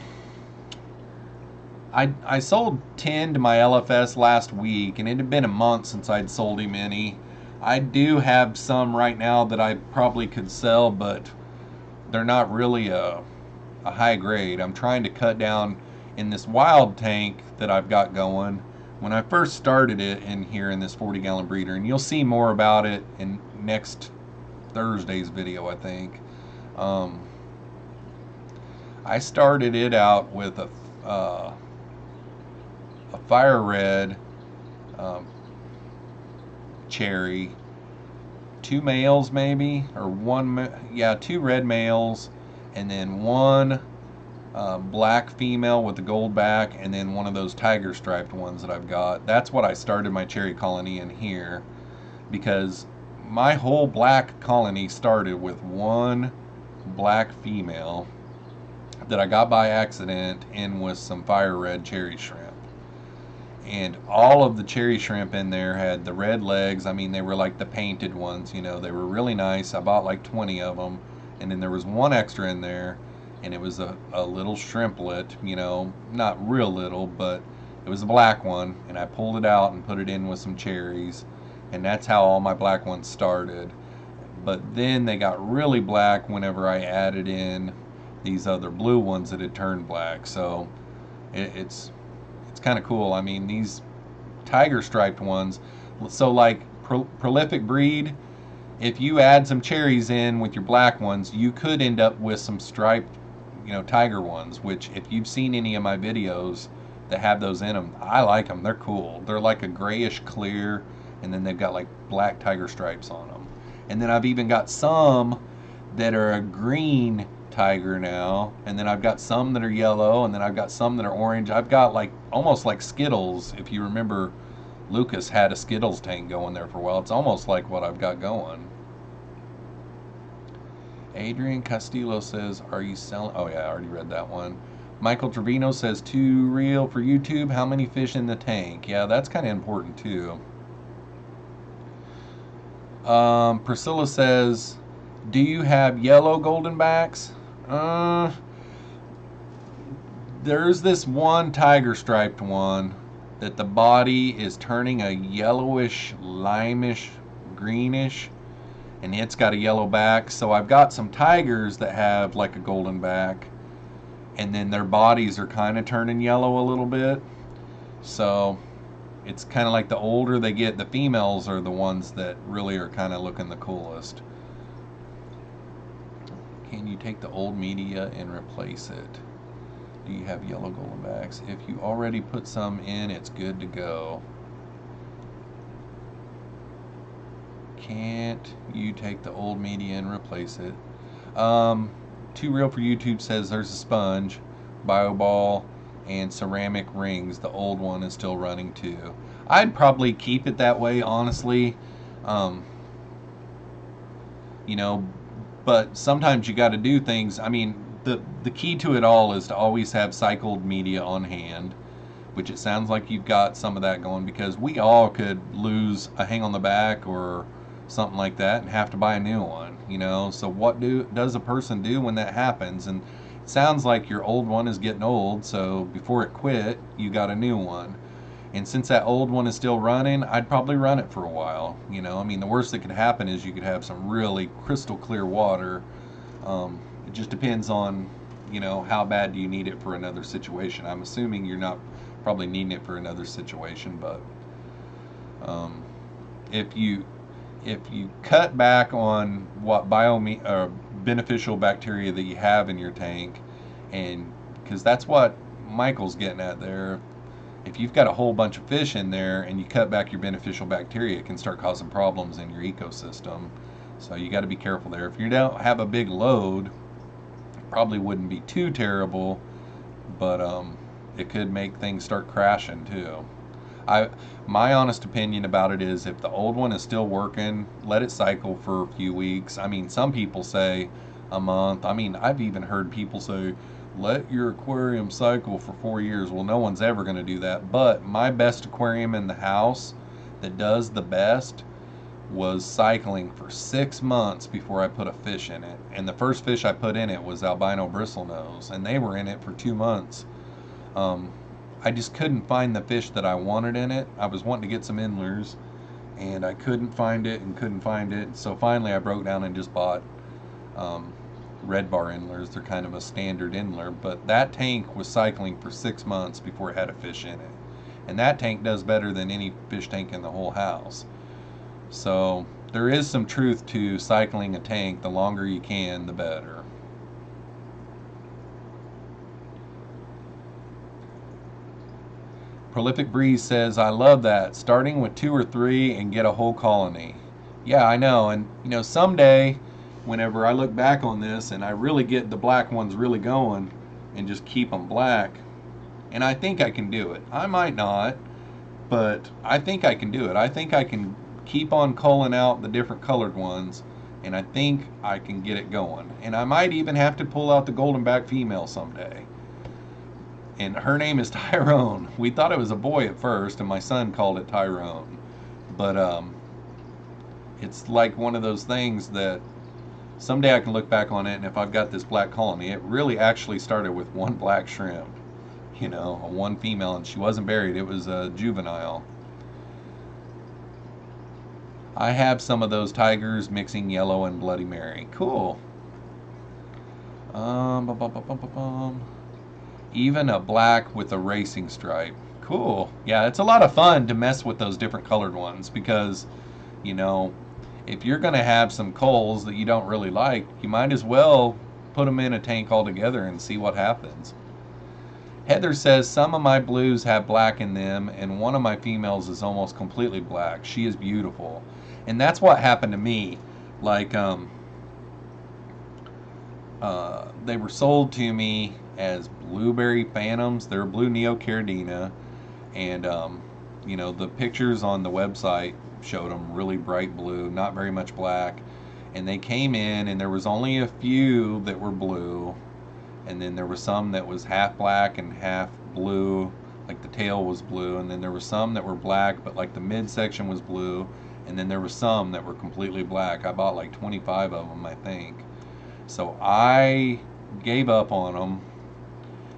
sold 10 to my LFS last week, and it had been a month since I'd sold him any. I do have some right now that I probably could sell, but they're not really a high grade. I'm trying to cut down in this wild tank that I've got going. When I first started it in here in this 40-gallon breeder, and you'll see more about it in next Thursday's video, I think. I started it out with a fire red cherry, 2 males maybe, or 2 red males, and then 1 black female with the gold back, and then one of those tiger striped ones that I've got. That's what I started my cherry colony in here, because my whole black colony started with 1 black female that I got by accident in with some fire red cherry shrimp. And all of the cherry shrimp in there had the red legs. I mean, they were like the painted ones, you know, they were really nice. I bought like 20 of them. And then there was one extra in there, and it was a little shrimplet, you know, not real little, but it was a black one. And I pulled it out and put it in with some cherries. And that's how all my black ones started. But then they got really black whenever I added in these other blue ones that had turned black. So it's kind of cool. I mean, these tiger striped ones, so like prolific breed, if you add some cherries in with your black ones, you could end up with some striped, you know, tiger ones, which if you've seen any of my videos that have those in them, I like them. They're cool. They're like a grayish clear, and then they've got like black tiger stripes on them. And then I've even got some that are a green tiger now, and then I've got some that are yellow, and then I've got some that are orange. I've got like almost like Skittles. If you remember, Lucas had a Skittles tank going there for a while. It's almost like what I've got going. Adrian Castillo says, are you selling? Oh yeah, I already read that one. Michael Trevino says, too real for YouTube. How many fish in the tank? Yeah, that's kind of important too. Priscilla says, do you have yellow goldenbacks? There's this one tiger striped one that the body is turning a yellowish, limeish, greenish, and it's got a yellow back. So I've got some tigers that have like a golden back, and then their bodies are kind of turning yellow a little bit. So it's kind of like the older they get, the females are the ones that really are kind of looking the coolest. Can you take the old media and replace it? Do you have yellow goldenbacks? If you already put some in, it's good to go. Can't you take the old media and replace it? Too Real for YouTube says there's a sponge, BioBall, and ceramic rings. The old one is still running too. I'd probably keep it that way, honestly. You know, but sometimes you got to do things. I mean, the key to it all is to always have cycled media on hand, which it sounds like you've got some of that going, because we all could lose a hang on the back or something like that and have to buy a new one, you know. So what does a person do when that happens? And it sounds like your old one is getting old, so before it quit, you got a new one. And since that old one is still running, I'd probably run it for a while. You know, I mean, the worst that could happen is you could have some really crystal clear water. It just depends on, you know, how bad do you need it for another situation. I'm assuming you're not probably needing it for another situation, but if you cut back on what beneficial bacteria that you have in your tank, and because that's what Michael's getting at there. If you've got a whole bunch of fish in there and you cut back your beneficial bacteria, it can start causing problems in your ecosystem. So you got to be careful there. If you don't have a big load, it probably wouldn't be too terrible, but it could make things start crashing too. My honest opinion about it is, if the old one is still working, let it cycle for a few weeks. I mean, some people say a month. I mean, I've even heard people say, let your aquarium cycle for 4 years. Well, no one's ever going to do that. But my best aquarium in the house that does the best was cycling for 6 months before I put a fish in it. And the first fish I put in it was albino bristlenose, and they were in it for 2 months. I just couldn't find the fish that I wanted in it. I was wanting to get some endlers, and I couldn't find it and couldn't find it. So finally I broke down and just bought red bar endlers. They're kind of a standard endler, but that tank was cycling for 6 months before it had a fish in it. And that tank does better than any fish tank in the whole house. So there is some truth to cycling a tank. The longer you can, the better. Prolific Breeze says, I love that. Starting with 2 or 3 and get a whole colony. Yeah, I know. And you know, someday, whenever I look back on this and I really get the black ones really going and just keep them black, and I think I can do it. I might not, but I think I can do it. I think I can keep on culling out the different colored ones, and I think I can get it going. And I might even have to pull out the golden back female someday. And her name is Tyrone. We thought it was a boy at first, and my son called it Tyrone. But it's like one of those things that someday I can look back on it, and if I've got this black colony, it really actually started with one black shrimp, you know, a one female, and she wasn't buried. It was a juvenile. I have some of those tigers mixing yellow and Bloody Mary. Cool. Bum, bum, bum, bum, bum, bum. Even a black with a racing stripe. Cool. Yeah, it's a lot of fun to mess with those different colored ones because, you know, if you're going to have some coals that you don't really like, you might as well put them in a tank altogether and see what happens. Heather says some of my blues have black in them, and one of my females is almost completely black. She is beautiful. And that's what happened to me. Like, they were sold to me as blueberry phantoms. They're blue neocaridina, and you know, the pictures on the website showed them really bright blue, not very much black. And they came in, and there was only a few that were blue, and then there was some that was half black and half blue, like the tail was blue, and then there were some that were black, but like the midsection was blue, and then there were some that were completely black. I bought like 25 of them, I think. So I gave up on them,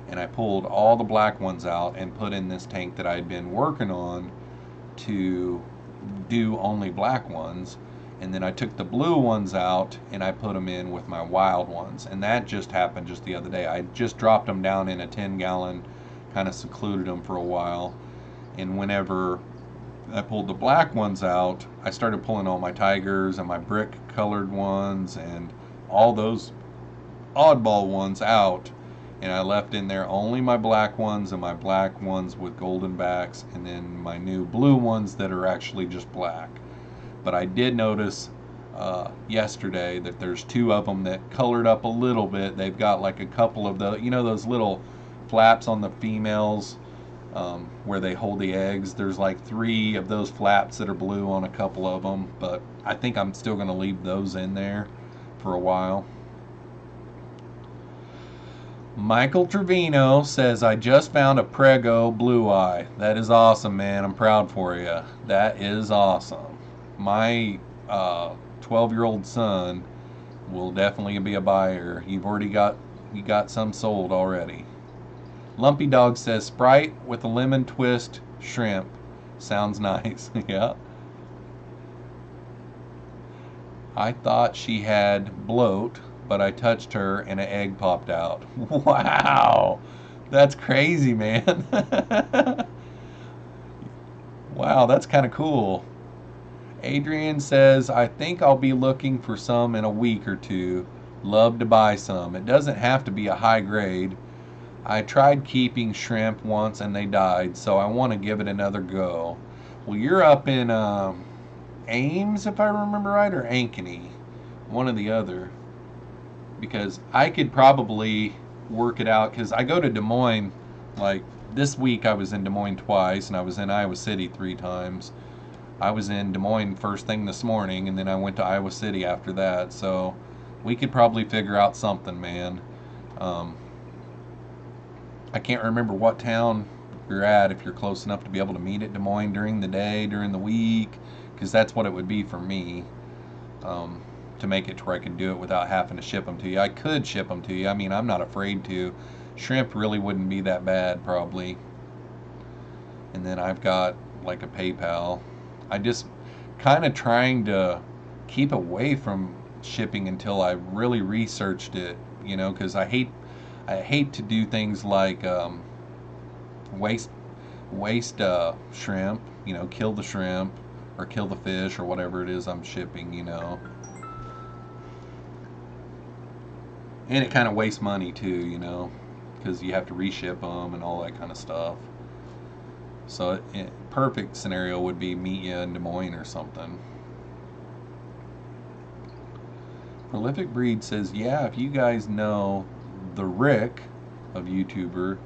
and I pulled all the black ones out and put in this tank that I'd been working on to do only black ones. And then I took the blue ones out and I put them in with my wild ones. And that just happened just the other day. I just dropped them down in a 10-gallon, kind of secluded them for a while. And whenever I pulled the black ones out, I started pulling all my tigers and my brick colored ones and all those oddball ones out, and I left in there only my black ones and my black ones with golden backs, and then my new blue ones that are actually just black. But I did notice yesterday that there's two of them that colored up a little bit. They've got like a couple of the, you know, those little flaps on the females where they hold the eggs. There's like 3 of those flaps that are blue on a couple of them, but I think I'm still going to leave those in there for a while. Michael Trevino says, I just found a Prego blue eye. That is awesome, man. I'm proud for you. That is awesome. My 12-year-old son will definitely be a buyer. You got some sold already. Lumpy Dog says, Sprite with a lemon twist shrimp. Sounds nice. Yeah. I thought she had bloat, but I touched her and an egg popped out. Wow. That's crazy, man. Wow, that's kind of cool. Adrian says, I think I'll be looking for some in a week or two. Love to buy some. It doesn't have to be a high grade. I tried keeping shrimp once and they died, so I want to give it another go. Well, you're up in Ames, if I remember right, or Ankeny, one or the other, because I could probably work it out, because I go to Des Moines. Like this week I was in Des Moines twice, and I was in Iowa City 3 times. I was in Des Moines first thing this morning, and then I went to Iowa City after that, so we could probably figure out something, man. I can't remember what town you're at, if you're close enough to be able to meet at Des Moines during the day, during the week, because that's what it would be for me, to make it to where I could do it without having to ship them to you. I could ship them to you. I mean, I'm not afraid to. Shrimp really wouldn't be that bad, probably. And then I've got like a PayPal. I just kind of trying to keep away from shipping until I really researched it, you know, because I hate to do things like waste shrimp, you know, kill the shrimp or kill the fish or whatever it is I'm shipping, you know. And it kind of wastes money too, you know, because you have to reship them and all that kind of stuff. So perfect scenario would be meet you in Des Moines or something. Prolific Breed says, yeah, if you guys know the Rick of YouTuber,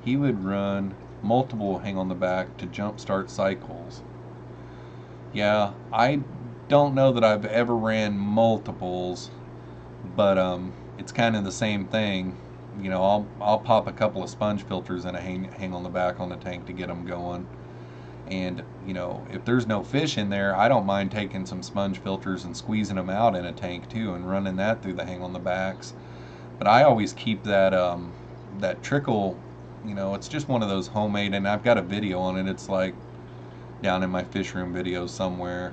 he would run multiple hang on the back to jumpstart cycles. Yeah, I don't know that I've ever ran multiples, but it's kind of the same thing. you know, I'll pop a couple of sponge filters and hang on the back on the tank to get them going. And you know, if there's no fish in there, I don't mind taking some sponge filters and squeezing them out in a tank too, and running that through the hang on the backs. But I always keep that that trickle. You know, it's just one of those homemade, and I've got a video on it. It's like down in my fish room videos somewhere.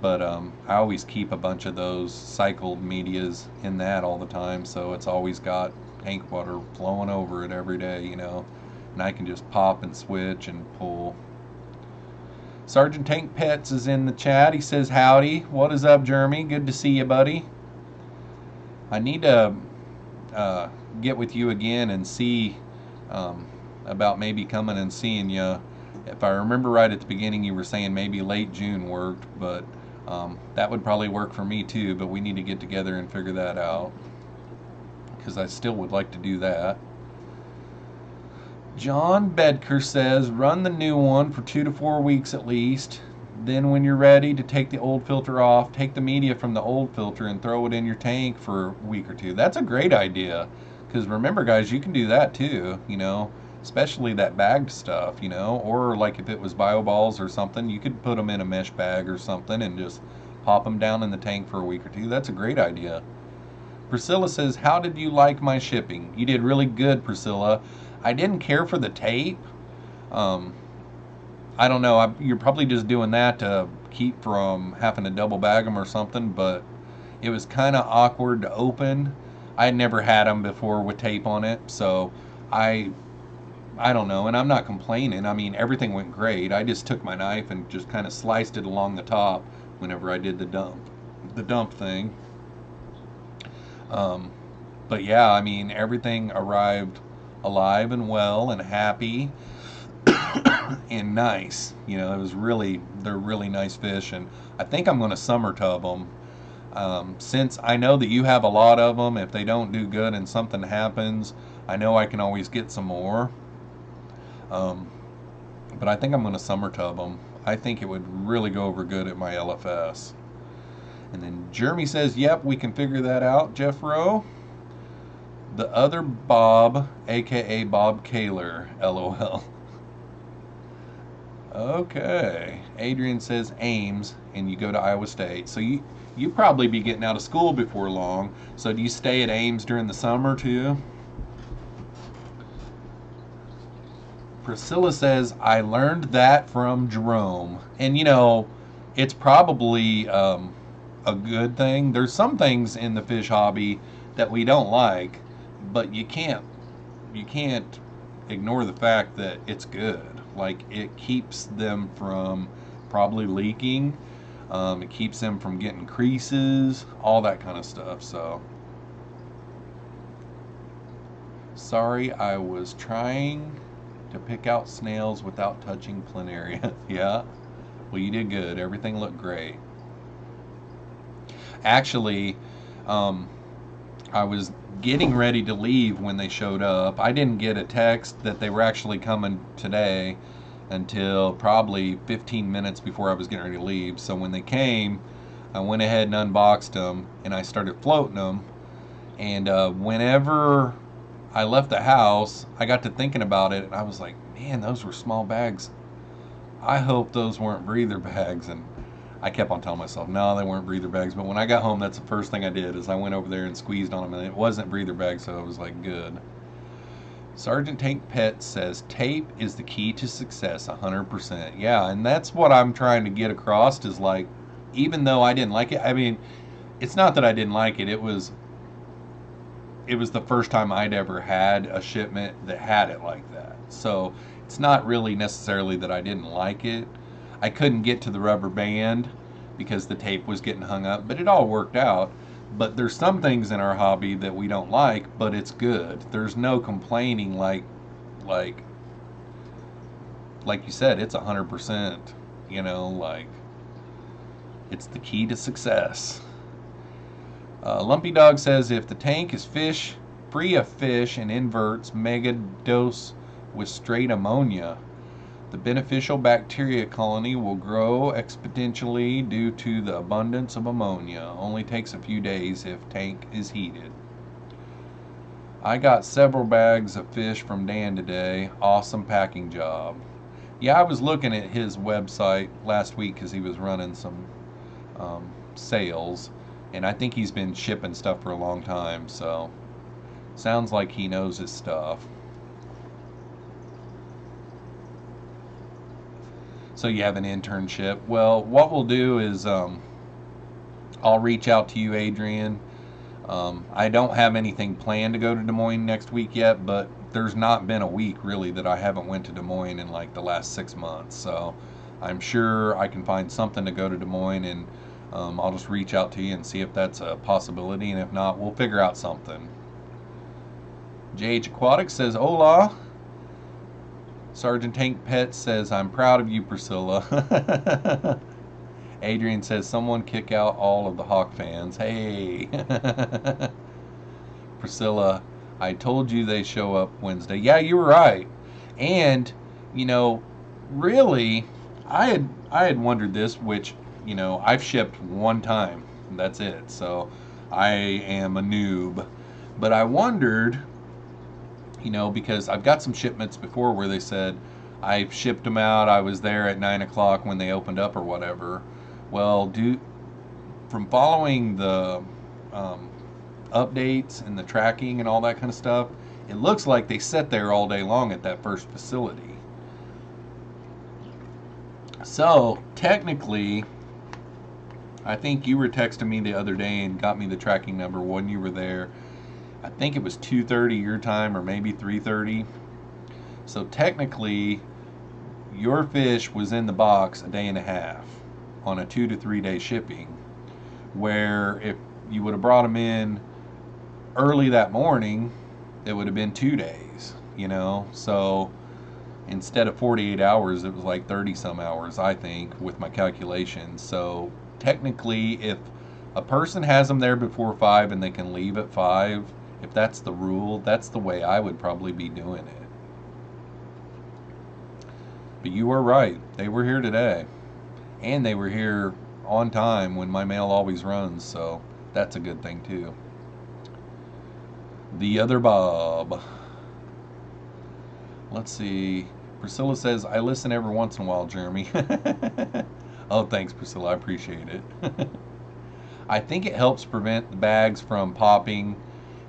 But I always keep a bunch of those cycled medias in that all the time, so it's always got tank water flowing over it every day, you know, and I can just pop and switch and pull. Sergeant Tank Pets is in the chat. He says howdy. What is up, Jeremy? Good to see you, buddy. I need to get with you again and see about maybe coming and seeing you. If I remember right at the beginning, you were saying maybe late June worked, but that would probably work for me too, but we need to get together and figure that out, because I still would like to do that. John Bedker says, run the new one for 2 to 4 weeks at least. Then when you're ready to take the old filter off, take the media from the old filter and throw it in your tank for a week or two. That's a great idea, because remember, guys, you can do that too, you know, especially that bagged stuff, you know, or like if it was bio balls or something, you could put them in a mesh bag or something and just pop them down in the tank for a week or two. That's a great idea. Priscilla says, how did you like my shipping? You did really good, Priscilla. I didn't care for the tape. I don't know. You're probably just doing that to keep from having to double bag them or something, but it was kind of awkward to open. I had never had them before with tape on it, so I don't know, and I'm not complaining. I mean, everything went great. I just took my knife and just kind of sliced it along the top whenever I did the dump thing. But yeah, I mean, everything arrived alive and well and happy and nice. You know, they're really nice fish, and I think I'm going to summer tub them. Since I know that you have a lot of them, if they don't do good and something happens, I know I can always get some more. But I think I'm going to summer tub them. I think it would really go over good at my LFS. And then Jeremy says, yep, we can figure that out, Jeffro. The other Bob, aka Bob Kaler, LOL. Okay. Adrian says Ames, and you go to Iowa State. So you probably be getting out of school before long. So do you stay at Ames during the summer too? Priscilla says, I learned that from Jerome. And you know, it's probably a good thing. There's some things in the fish hobby that we don't like, but you can't ignore the fact that it's good. Like, it keeps them from probably leaking. It keeps them from getting creases, all that kind of stuff. So sorry, I was trying to pick out snails without touching planaria. Yeah, well, you did good. Everything looked great. Actually, I was getting ready to leave when they showed up. I didn't get a text that they were actually coming today until probably 15 minutes before I was getting ready to leave. So when they came, I went ahead and unboxed them, and I started floating them. And whenever I left the house, I got to thinking about it, and I was like, man, those were small bags. I hope those weren't breather bags. And I kept on telling myself, no, they weren't breather bags. But when I got home, that's the first thing I did, is I went over there and squeezed on them, and it wasn't breather bags, so I was like, good. Sergeant Tank Pet says, tape is the key to success, 100%. Yeah, and that's what I'm trying to get across, is like, even though I didn't like it, I mean, it's not that I didn't like it, it was the first time I'd ever had a shipment that had it like that. So it's not really necessarily that I didn't like it. I couldn't get to the rubber band because the tape was getting hung up, but it all worked out. But there's some things in our hobby that we don't like, but it's good. There's no complaining, like you said, it's 100%, you know, like, it's the key to success. Lumpy Dog says, if the tank is free of fish and inverts mega dose with straight ammonia, the beneficial bacteria colony will grow exponentially due to the abundance of ammonia. Only takes a few days if tank is heated. I got several bags of fish from Dan today. Awesome packing job. Yeah, I was looking at his website last week because he was running some sales, and I think he's been shipping stuff for a long time, so sounds like he knows his stuff. So you have an internship. Well, what we'll do is I'll reach out to you, Adrian. I don't have anything planned to go to Des Moines next week yet, but there's not been a week really that I haven't went to Des Moines in like the last 6 months. So I'm sure I can find something to go to Des Moines, and I'll just reach out to you and see if that's a possibility, and if not, we'll figure out something. JH Aquatics says, hola. Sergeant Tank Pet says, I'm proud of you, Priscilla. Adrian says, someone kick out all of the Hawk fans. Hey. Priscilla, I told you they show up Wednesday. Yeah, you were right. And, you know, really, I had wondered this, which, you know, I've shipped one time. That's it. So I am a noob. But I wondered, you know, because I've got some shipments before where they said I shipped them out, I was there at 9 o'clock when they opened up or whatever. Well, from following the updates and the tracking and all that kind of stuff, it looks like they sat there all day long at that first facility. So technically, I think you were texting me the other day and got me the tracking number when you were there. I think it was 2:30 your time, or maybe 3:30. So technically, your fish was in the box a day and a half on a 2 to 3 day shipping, where if you would have brought them in early that morning, it would have been 2 days, you know. So instead of 48 hours, it was like 30 some hours, I think, with my calculations. So technically, if a person has them there before 5 and they can leave at 5, if that's the rule, that's the way I would probably be doing it. But you were right. They were here today. And they were here on time when my mail always runs, so that's a good thing too. The other Bob. Let's see. Priscilla says, I listen every once in a while, Jeremy. Oh, thanks, Priscilla. I appreciate it. I think it helps prevent the bags from popping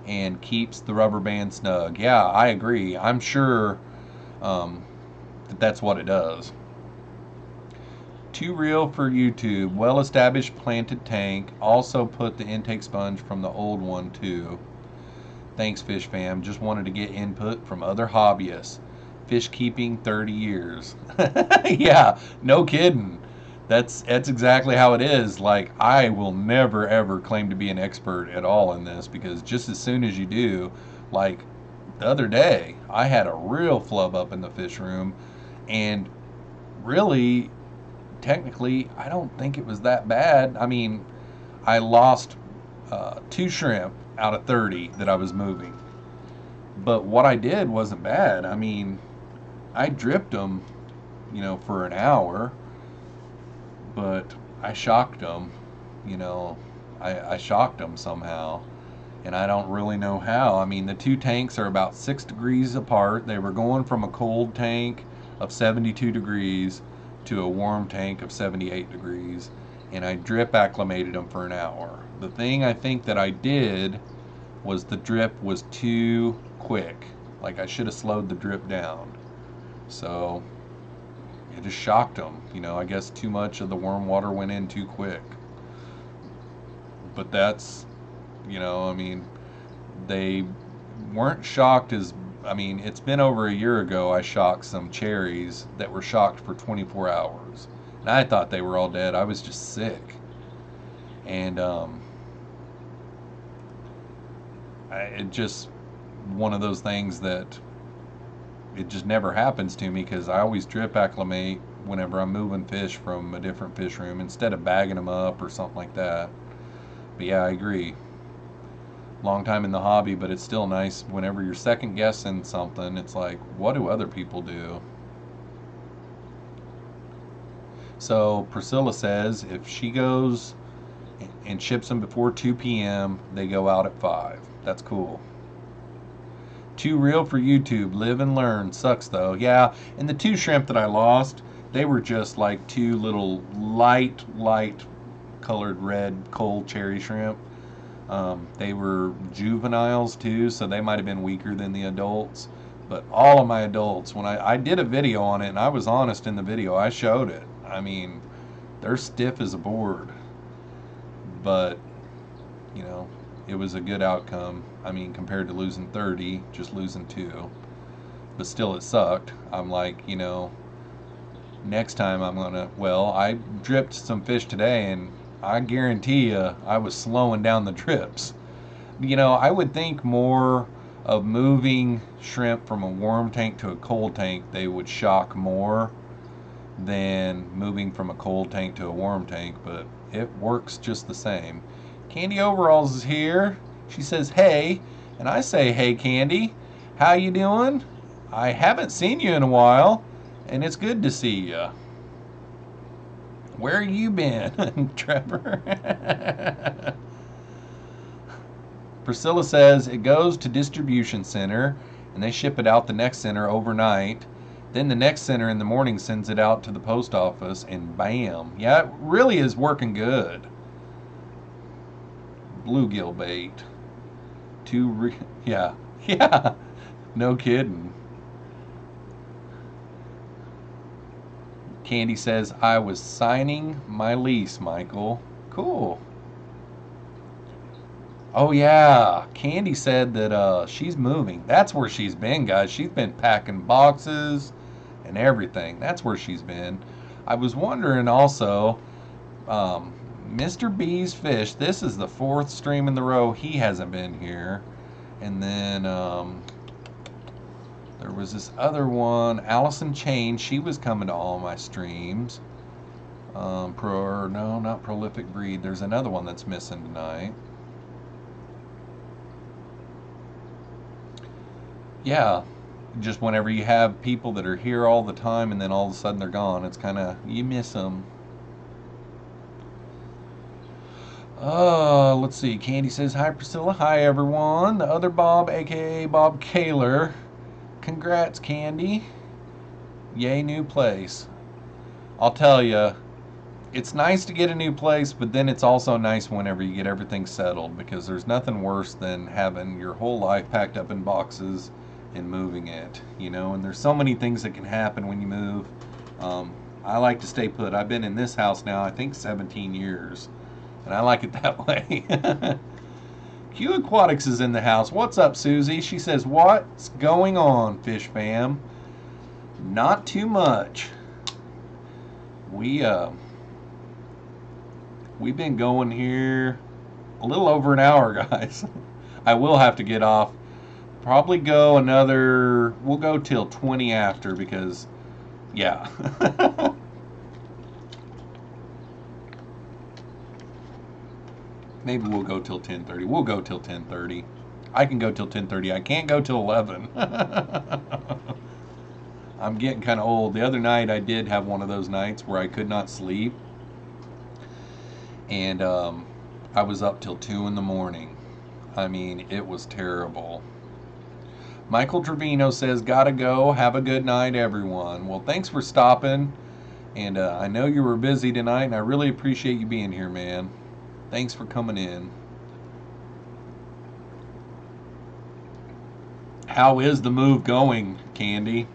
and keeps the rubber band snug. Yeah, I agree. I'm sure that's what it does. Too real for YouTube. Well-established planted tank. Also put the intake sponge from the old one too. Thanks, Fish Fam. Just wanted to get input from other hobbyists. Fish keeping 30 years. Yeah, no kidding. That's exactly how it is. Like, I will never ever claim to be an expert at all in this, because just as soon as you do, like the other day, I had a real flub up in the fish room, and really, technically, I don't think it was that bad. I mean, I lost 2 shrimp out of 30 that I was moving. But what I did wasn't bad. I mean, I dripped them, you know, for an hour, but I shocked them, you know, I shocked them somehow, and I don't really know how. I mean, the 2 tanks are about 6 degrees apart. They were going from a cold tank of 72 degrees to a warm tank of 78 degrees, and I drip acclimated them for an hour. The thing I think that I did was the drip was too quick. Like, I should have slowed the drip down. So it just shocked them. You know, I guess too much of the warm water went in too quick. But that's, you know, I mean, they weren't shocked as, I mean, it's been over a year ago I shocked some cherries that were shocked for 24 hours. And I thought they were all dead. I was just sick. And it just, one of those things that it just never happens to me, because I always drip acclimate whenever I'm moving fish from a different fish room instead of bagging them up or something like that. But yeah, I agree. Long time in the hobby, but it's still nice whenever you're second guessing something. It's like, what do other people do? So Priscilla says if she goes and ships them before 2 p.m., they go out at 5. That's cool. Too real for YouTube. Live and learn. Sucks though. Yeah, and the 2 shrimp that I lost, they were just like 2 little light colored red cold cherry shrimp. They were juveniles too, so they might have been weaker than the adults. But all of my adults, when I did a video on it, and I was honest in the video, I showed it. I mean, they're stiff as a board. But, you know, it was a good outcome. I mean, compared to losing 30, just losing 2. But still, it sucked. I'm like, you know, next time I'm gonna, well, I dripped some fish today, and I guarantee you I was slowing down the drips. You know, I would think more of moving shrimp from a warm tank to a cold tank, they would shock more than moving from a cold tank to a warm tank, but it works just the same. Candy Overalls is here. She says, hey, and I say, hey, Candy, how you doing? I haven't seen you in a while, and it's good to see you. Where you been, Trevor? Priscilla says it goes to distribution center, and they ship it out the next center overnight. Then the next center in the morning sends it out to the post office, and bam. Yeah, it really is working good. Bluegill bait. Yeah, no kidding. Candy says, I was signing my lease, Michael. Cool. Oh yeah, Candy said that she's moving. That's where she's been, guys. She's been packing boxes and everything. That's where she's been. I was wondering also, Mr. B's Fish, this is the 4th stream in the row. He hasn't been here. And then there was this other one, Allison Chain. She was coming to all my streams. No, not Prolific Breed. There's another one that's missing tonight. Yeah, just whenever you have people that are here all the time and then all of a sudden they're gone, it's kind of, you miss them. Let's see. Candy says, hi, Priscilla. Hi, everyone. The other Bob, a.k.a. Bob Kaler. Congrats, Candy. Yay, new place. I'll tell you, it's nice to get a new place, but then it's also nice whenever you get everything settled, because there's nothing worse than having your whole life packed up in boxes and moving it, you know, and there's so many things that can happen when you move. I like to stay put. I've been in this house now, I think 17 years, and I like it that way. Q Aquatics is in the house. What's up, Susie? She says, what's going on, Fish Fam? Not too much. We've been going here a little over an hour, guys. I will have to get off. Probably go another, we'll go till 20 after, because, yeah. Maybe we'll go till 10:30. We'll go till 10:30. I can go till 10:30. I can't go till 11. I'm getting kind of old. The other night I did have one of those nights where I could not sleep. And I was up till 2 in the morning. I mean, it was terrible. Michael Trevino says, gotta go. Have a good night, everyone. Well, thanks for stopping. And I know you were busy tonight, and I really appreciate you being here, man. Thanks for coming in. How is the move going, Candy?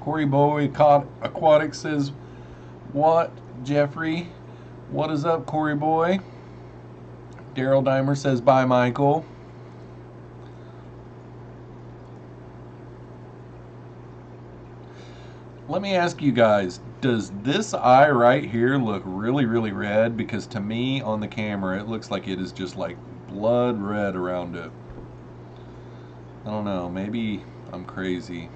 Corey Boy Aquatic says, what, Jeffrey? What is up, Corey Boy? Daryl Dimer says, bye, Michael. Let me ask you guys, does this eye right here look really, really red? Because to me, on the camera, it looks like it is just like blood red around it. I don't know, maybe I'm crazy.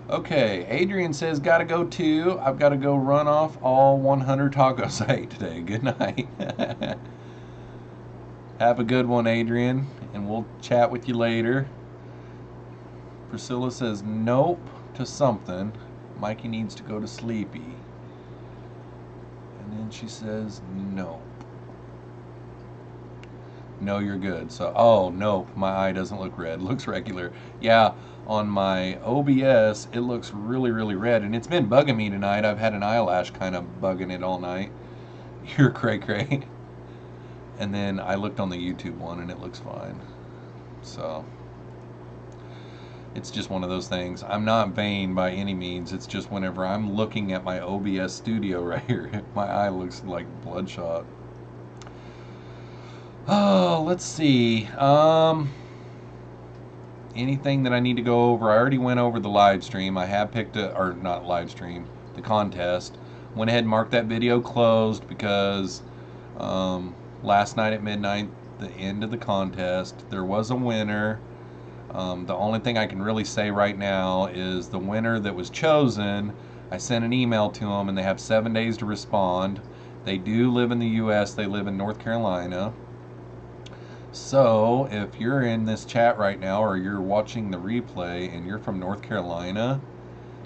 Okay, Adrian says, gotta go too. I've got to go run off all 100 tacos I ate today. Good night. Have a good one, Adrian, and we'll chat with you later. Priscilla says, nope to something. Mikey needs to go to sleepy. And then she says, nope. No, you're good. So, oh no, my eye doesn't look red. It looks regular. Yeah, on my OBS, it looks really, really red, and it's been bugging me tonight. I've had an eyelash kind of bugging it all night. You're cray cray. And then I looked on the YouTube one, and it looks fine. So, it's just one of those things. I'm not vain by any means. It's just whenever I'm looking at my OBS studio right here, my eye looks like bloodshot. Oh, let's see. Anything that I need to go over? I already went over the live stream. I have picked a, or not live stream, the contest. Went ahead and marked that video closed because last night at midnight, the end of the contest, there was a winner. The only thing I can really say right now is the winner that was chosen, I sent an email to them and they have 7 days to respond. They do live in the U.S. They live in North Carolina. So if you're in this chat right now or you're watching the replay and you're from North Carolina,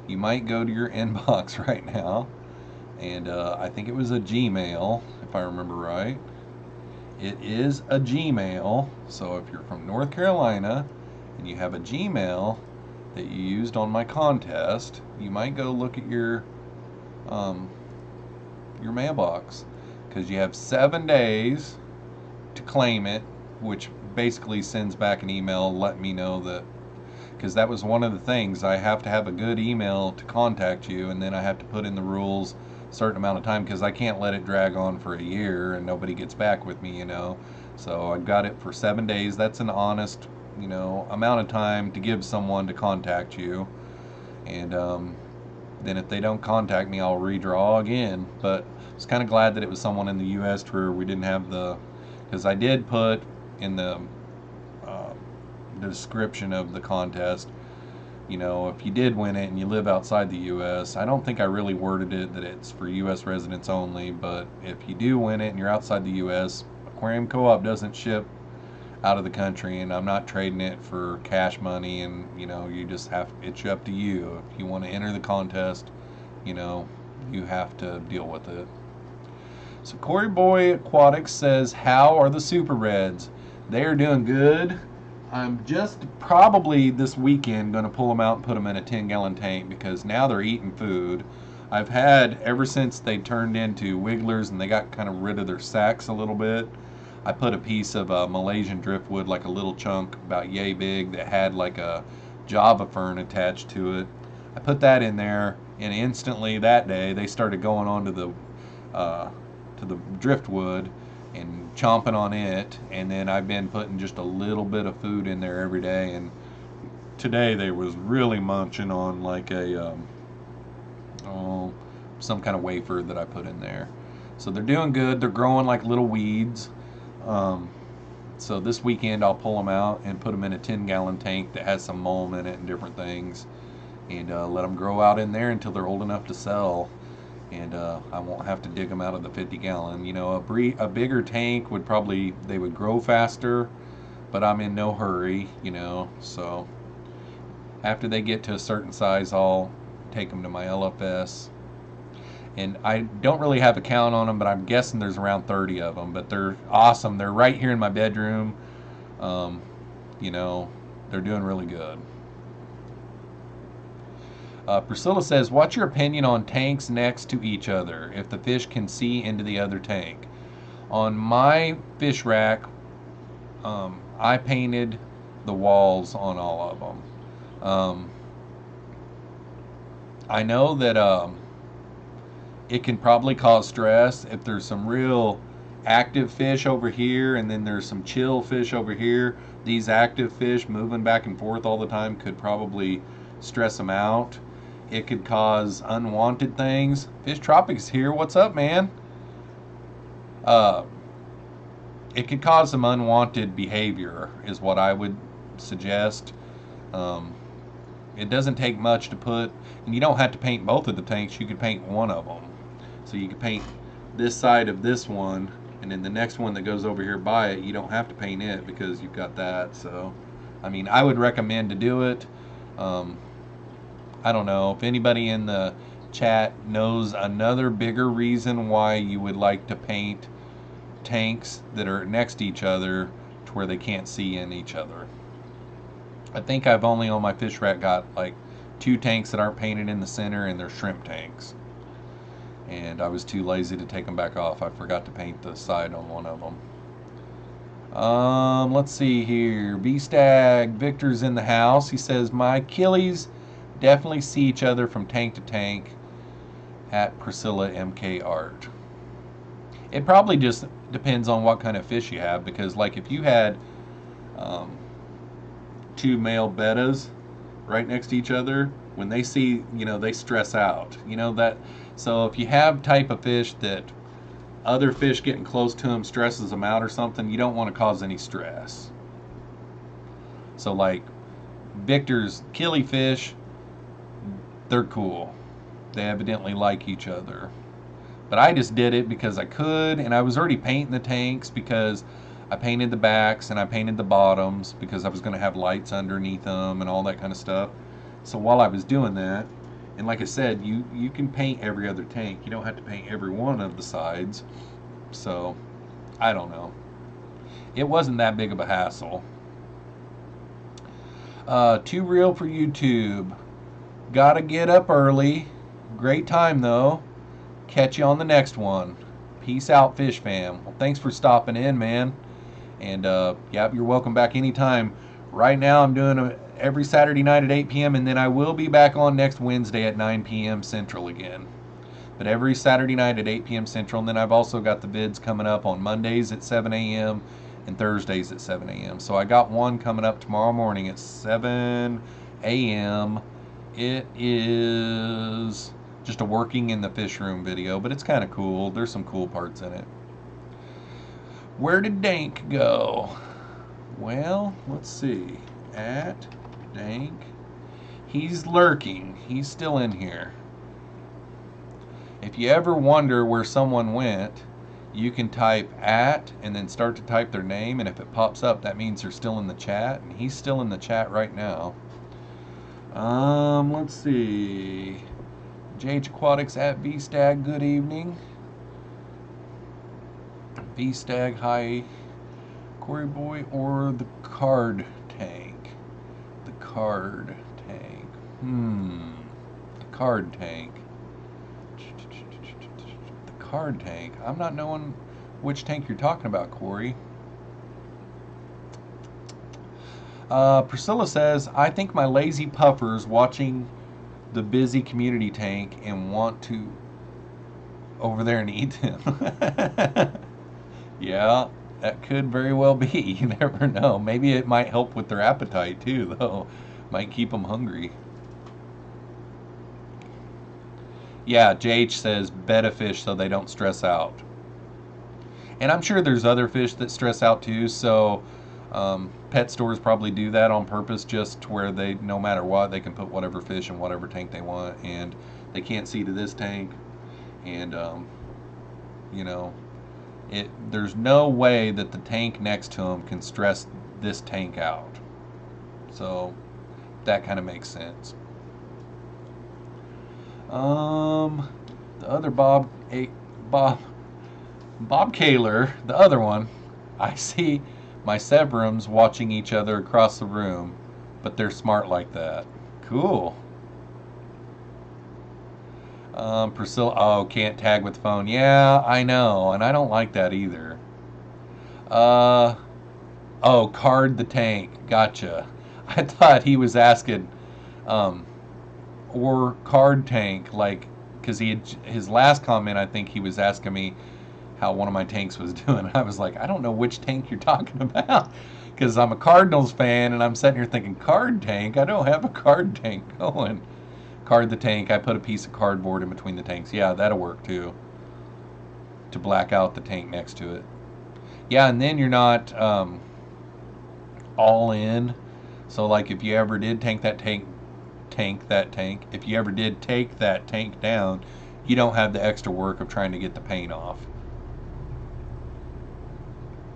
you might go to your inbox right now. And I think it was a Gmail, if I remember right. It is a Gmail. So if you're from North Carolina and you have a Gmail that you used on my contest, you might go look at your mailbox, because you have 7 days to claim it, which basically sends back an email letting me know that, because that was one of the things, I have to have a good email to contact you, and then I have to put in the rules a certain amount of time, because I can't let it drag on for a year and nobody gets back with me, you know. So I got it for 7 days. That's an honest, you know, amount of time to give someone to contact you. And then if they don't contact me, I'll redraw again. But I was kind of glad that it was someone in the U.S. to where we didn't have the, because I did put in the description of the contest, you know, if you did win it and you live outside the U.S., I don't think I really worded it that it's for U.S. residents only, but if you do win it and you're outside the U.S., Aquarium Co-op doesn't ship out of the country, and I'm not trading it for cash money, and you know, you just have, it's up to you. If you want to enter the contest, you know, you have to deal with it. So Corey Boy Aquatics says, how are the Super Reds? They are doing good. I'm just probably this weekend going to pull them out and put them in a 10-gallon tank, because now they're eating food. I've had, ever since they turned into wigglers and they got kind of rid of their sacks a little bit, I put a piece of Malaysian driftwood, like a little chunk about yay big, that had like a Java fern attached to it. I put that in there, and instantly that day they started going on to the driftwood and chomping on it. And then I've been putting just a little bit of food in there every day, and today they was really munching on like a some kind of wafer that I put in there. So they're doing good. They're growing like little weeds. So this weekend I'll pull them out and put them in a 10-gallon tank that has some mulm in it and different things, and let them grow out in there until they're old enough to sell. And I won't have to dig them out of the 50-gallon. You know, a bigger tank would probably, they would grow faster, but I'm in no hurry, you know. So after they get to a certain size, I'll take them to my LFS. And I don't really have a count on them, but I'm guessing there's around 30 of them. But they're awesome. They're right here in my bedroom. You know, they're doing really good. Priscilla says, what's your opinion on tanks next to each other, if the fish can see into the other tank? On my fish rack, I painted the walls on all of them. I know that it can probably cause stress if there's some real active fish over here and then there's some chill fish over here. These active fish moving back and forth all the time could probably stress them out. It could cause unwanted things. Fish Tropics here, what's up, man? It could cause some unwanted behavior is what I would suggest. It doesn't take much to put, and you don't have to paint both of the tanks. You could paint one of them. So you could paint this side of this one, and then the next one that goes over here by it, you don't have to paint it because you've got that. So, I mean, I would recommend to do it. I don't know if anybody in the chat knows another bigger reason why you would like to paint tanks that are next to each other. to where they can't see in each other. I think I've only on my fish rack got like 2 tanks that aren't painted in the center, and they're shrimp tanks. And I was too lazy to take them back off. I forgot to paint the side on one of them. Let's see here. B-Stag, Victor's in the house. He says, my Achilles definitely see each other from tank to tank at Priscilla MK Art. It probably just depends on what kind of fish you have, because like if you had 2 male bettas right next to each other, when they see, they stress out. That. So if you have type of fish that other fish getting close to them stresses them out or something, you don't want to cause any stress. So like Victor's killifish, they're cool. They evidently like each other. But I just did it because I could, and I was already painting the tanks because I painted the backs and I painted the bottoms because I was going to have lights underneath them and all that kind of stuff. So while I was doing that, and like I said, you can paint every other tank. You don't have to paint every one of the sides. So, I don't know. It wasn't that big of a hassle. Too real for YouTube. Gotta get up early. Great time though. Catch you on the next one. Peace out, Fish Fam. Well, thanks for stopping in, man. And yeah, you're welcome back anytime. Right now I'm doing every Saturday night at 8 p.m. and then I will be back on next Wednesday at 9 p.m. Central again. But every Saturday night at 8 p.m. Central, and then I've also got the vids coming up on Mondays at 7 a.m. and Thursdays at 7 a.m. So I got one coming up tomorrow morning at 7 a.m. It is just a working in the fish room video, but it's kind of cool. There's some cool parts in it. Where did Dank go? Well, let's see. At Dank. He's lurking. He's still in here. If you ever wonder where someone went, you can type at and then start to type their name, and if it pops up, that means they're still in the chat, and he's still in the chat right now. Let's see. JH Aquatics at V-Stag, good evening. V-Stag, hi. Corey Boy or the card tank? The card tank. The card tank. The card tank. I'm not knowing which tank you're talking about, Corey. Priscilla says, I think my lazy puffer's watching the busy community tank and want to over there and eat them. Yeah, that could very well be. You never know. Maybe it might help with their appetite too, though. Might keep them hungry. Yeah, JH says betta fish so they don't stress out. And I'm sure there's other fish that stress out too, so pet stores probably do that on purpose, just to where they, no matter what, they can put whatever fish in whatever tank they want, and they can't see to this tank, and you know, there's no way that the tank next to them can stress this tank out. So that kind of makes sense. The other Bob Kaler, the other one, I see my Severums watching each other across the room, but they're smart like that. Cool. Priscilla, oh, can't tag with phone. Yeah, I know, and I don't like that either. Oh, card the tank. Gotcha. I thought he was asking, or card tank, like, because he had, his last comment, I think he was asking me how one of my tanks was doing. I was like, I don't know which tank you're talking about, because I'm a Cardinals fan, and I'm sitting here thinking, card tank? I don't have a card tank going. Card the tank. I put a piece of cardboard in between the tanks. Yeah, that'll work too, to black out the tank next to it. Yeah, and then you're not all in. So like if you ever did if you ever did take that tank down, you don't have the extra work of trying to get the paint off.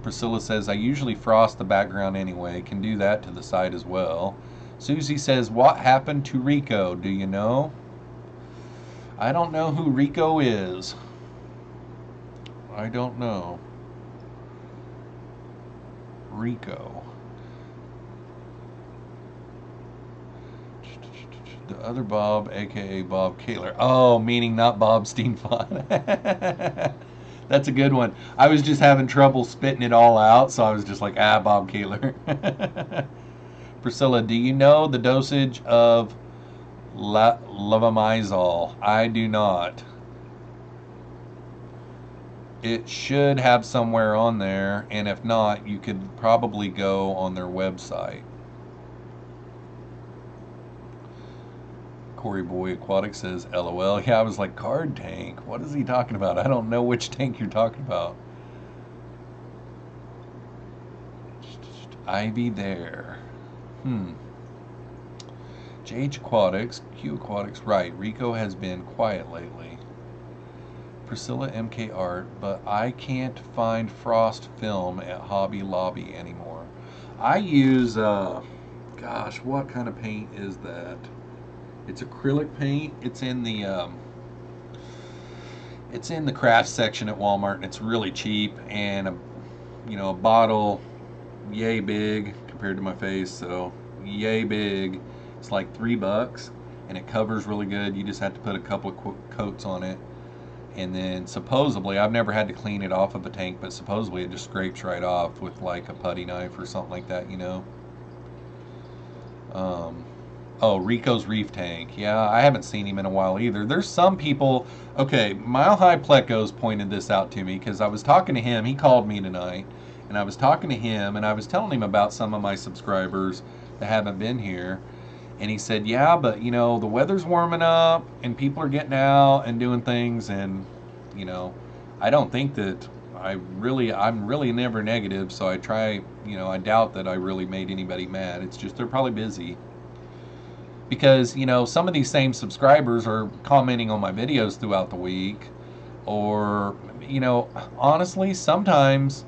Priscilla says, I usually frost the background anyway. Can do that to the side as well. Susie says, what happened to Rico? Do you know? I don't know who Rico is. I don't know. Rico. The other Bob, aka Bob Kaler. Oh, meaning not Bob Steenfont. That's a good one. I was just having trouble spitting it all out, so I was just like, Bob Kaler. Priscilla, do you know the dosage of levamisole? I do not. It should have somewhere on there, and if not, you could probably go on their website. Corey Boy Aquatic says, LOL. Yeah, I was like, card tank? What is he talking about? I don't know which tank you're talking about. Ivy there. JH Aquatics, Q Aquatics, right. Rico has been quiet lately. Priscilla MK Art, but I can't find frost film at Hobby Lobby anymore. I use, gosh, what kind of paint is that? It's acrylic paint. It's in the craft section at Walmart, and it's really cheap. And a bottle, yay big compared to my face, so yay big. It's like $3, and it covers really good. You just have to put a couple of coats on it, and then supposedly, I've never had to clean it off of a tank, but supposedly it just scrapes right off with like a putty knife or something like that, Oh, Rico's Reef Tank. Yeah, I haven't seen him in a while either. There's some people... Okay, Mile High Plecos pointed this out to me because I was talking to him. He called me tonight, and I was talking to him, and I was telling him about some of my subscribers that haven't been here. And he said, yeah, but, the weather's warming up, and people are getting out and doing things, and, I don't think that... I'm really never negative, so I try... I doubt that I really made anybody mad. It's just they're probably busy. Because, some of these same subscribers are commenting on my videos throughout the week. Or, honestly, sometimes,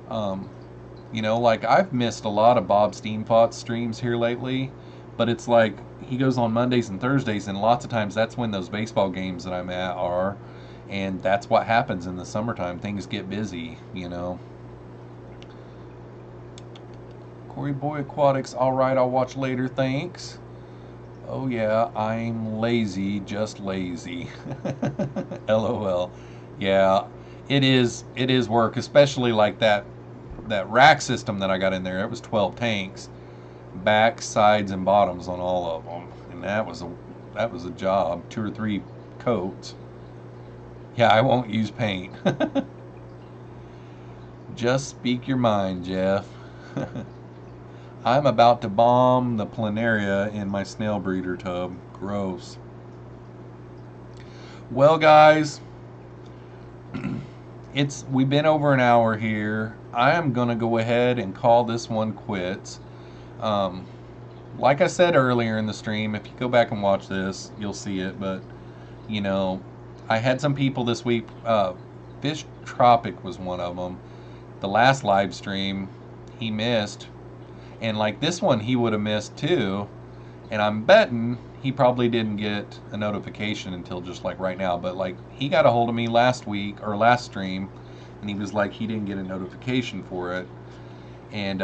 like I've missed a lot of Bob Steenfot's streams here lately. But it's like, he goes on Mondays and Thursdays, and lots of times that's when those baseball games that I'm at are. And that's what happens in the summertime. Things get busy, Corey Boy Aquatics, alright, I'll watch later, thanks. Oh yeah, I'm lazy, just lazy. LOL. Yeah, it is work, especially like that rack system that I got in there. It was 12 tanks, back, sides, and bottoms on all of them, and that was a job. 2 or 3 coats. Yeah, I won't use paint. Just speak your mind, Jeff. I'm about to bomb the planaria in my snail breeder tub. Gross. Well, guys, we've been over an hour here. I am gonna go ahead and call this one quits. Like I said earlier in the stream, if you go back and watch this, you'll see it. But I had some people this week. Fish Tropic was one of them. The last live stream he missed. And like this one, he would have missed too. And I'm betting he probably didn't get a notification until just like right now. But like he got a hold of me last week or last stream, and he was like he didn't get a notification for it. And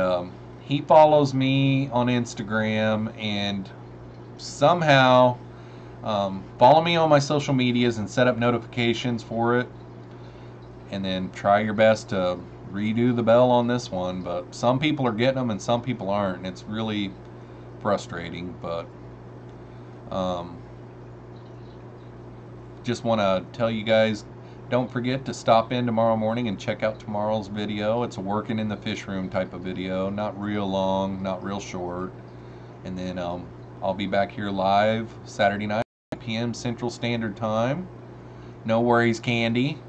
he follows me on Instagram, and somehow follow me on my social medias and set up notifications for it. And then try your best to redo the bell on this one, but some people are getting them and some people aren't, and it's really frustrating. But just want to tell you guys, don't forget to stop in tomorrow morning and check out tomorrow's video. It's a working in the fish room type of video, not real long, not real short. And then I'll be back here live Saturday night, 8 p.m. Central Standard Time. No worries, Candy.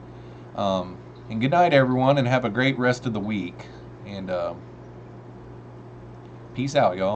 And good night, everyone, and have a great rest of the week. And peace out, y'all.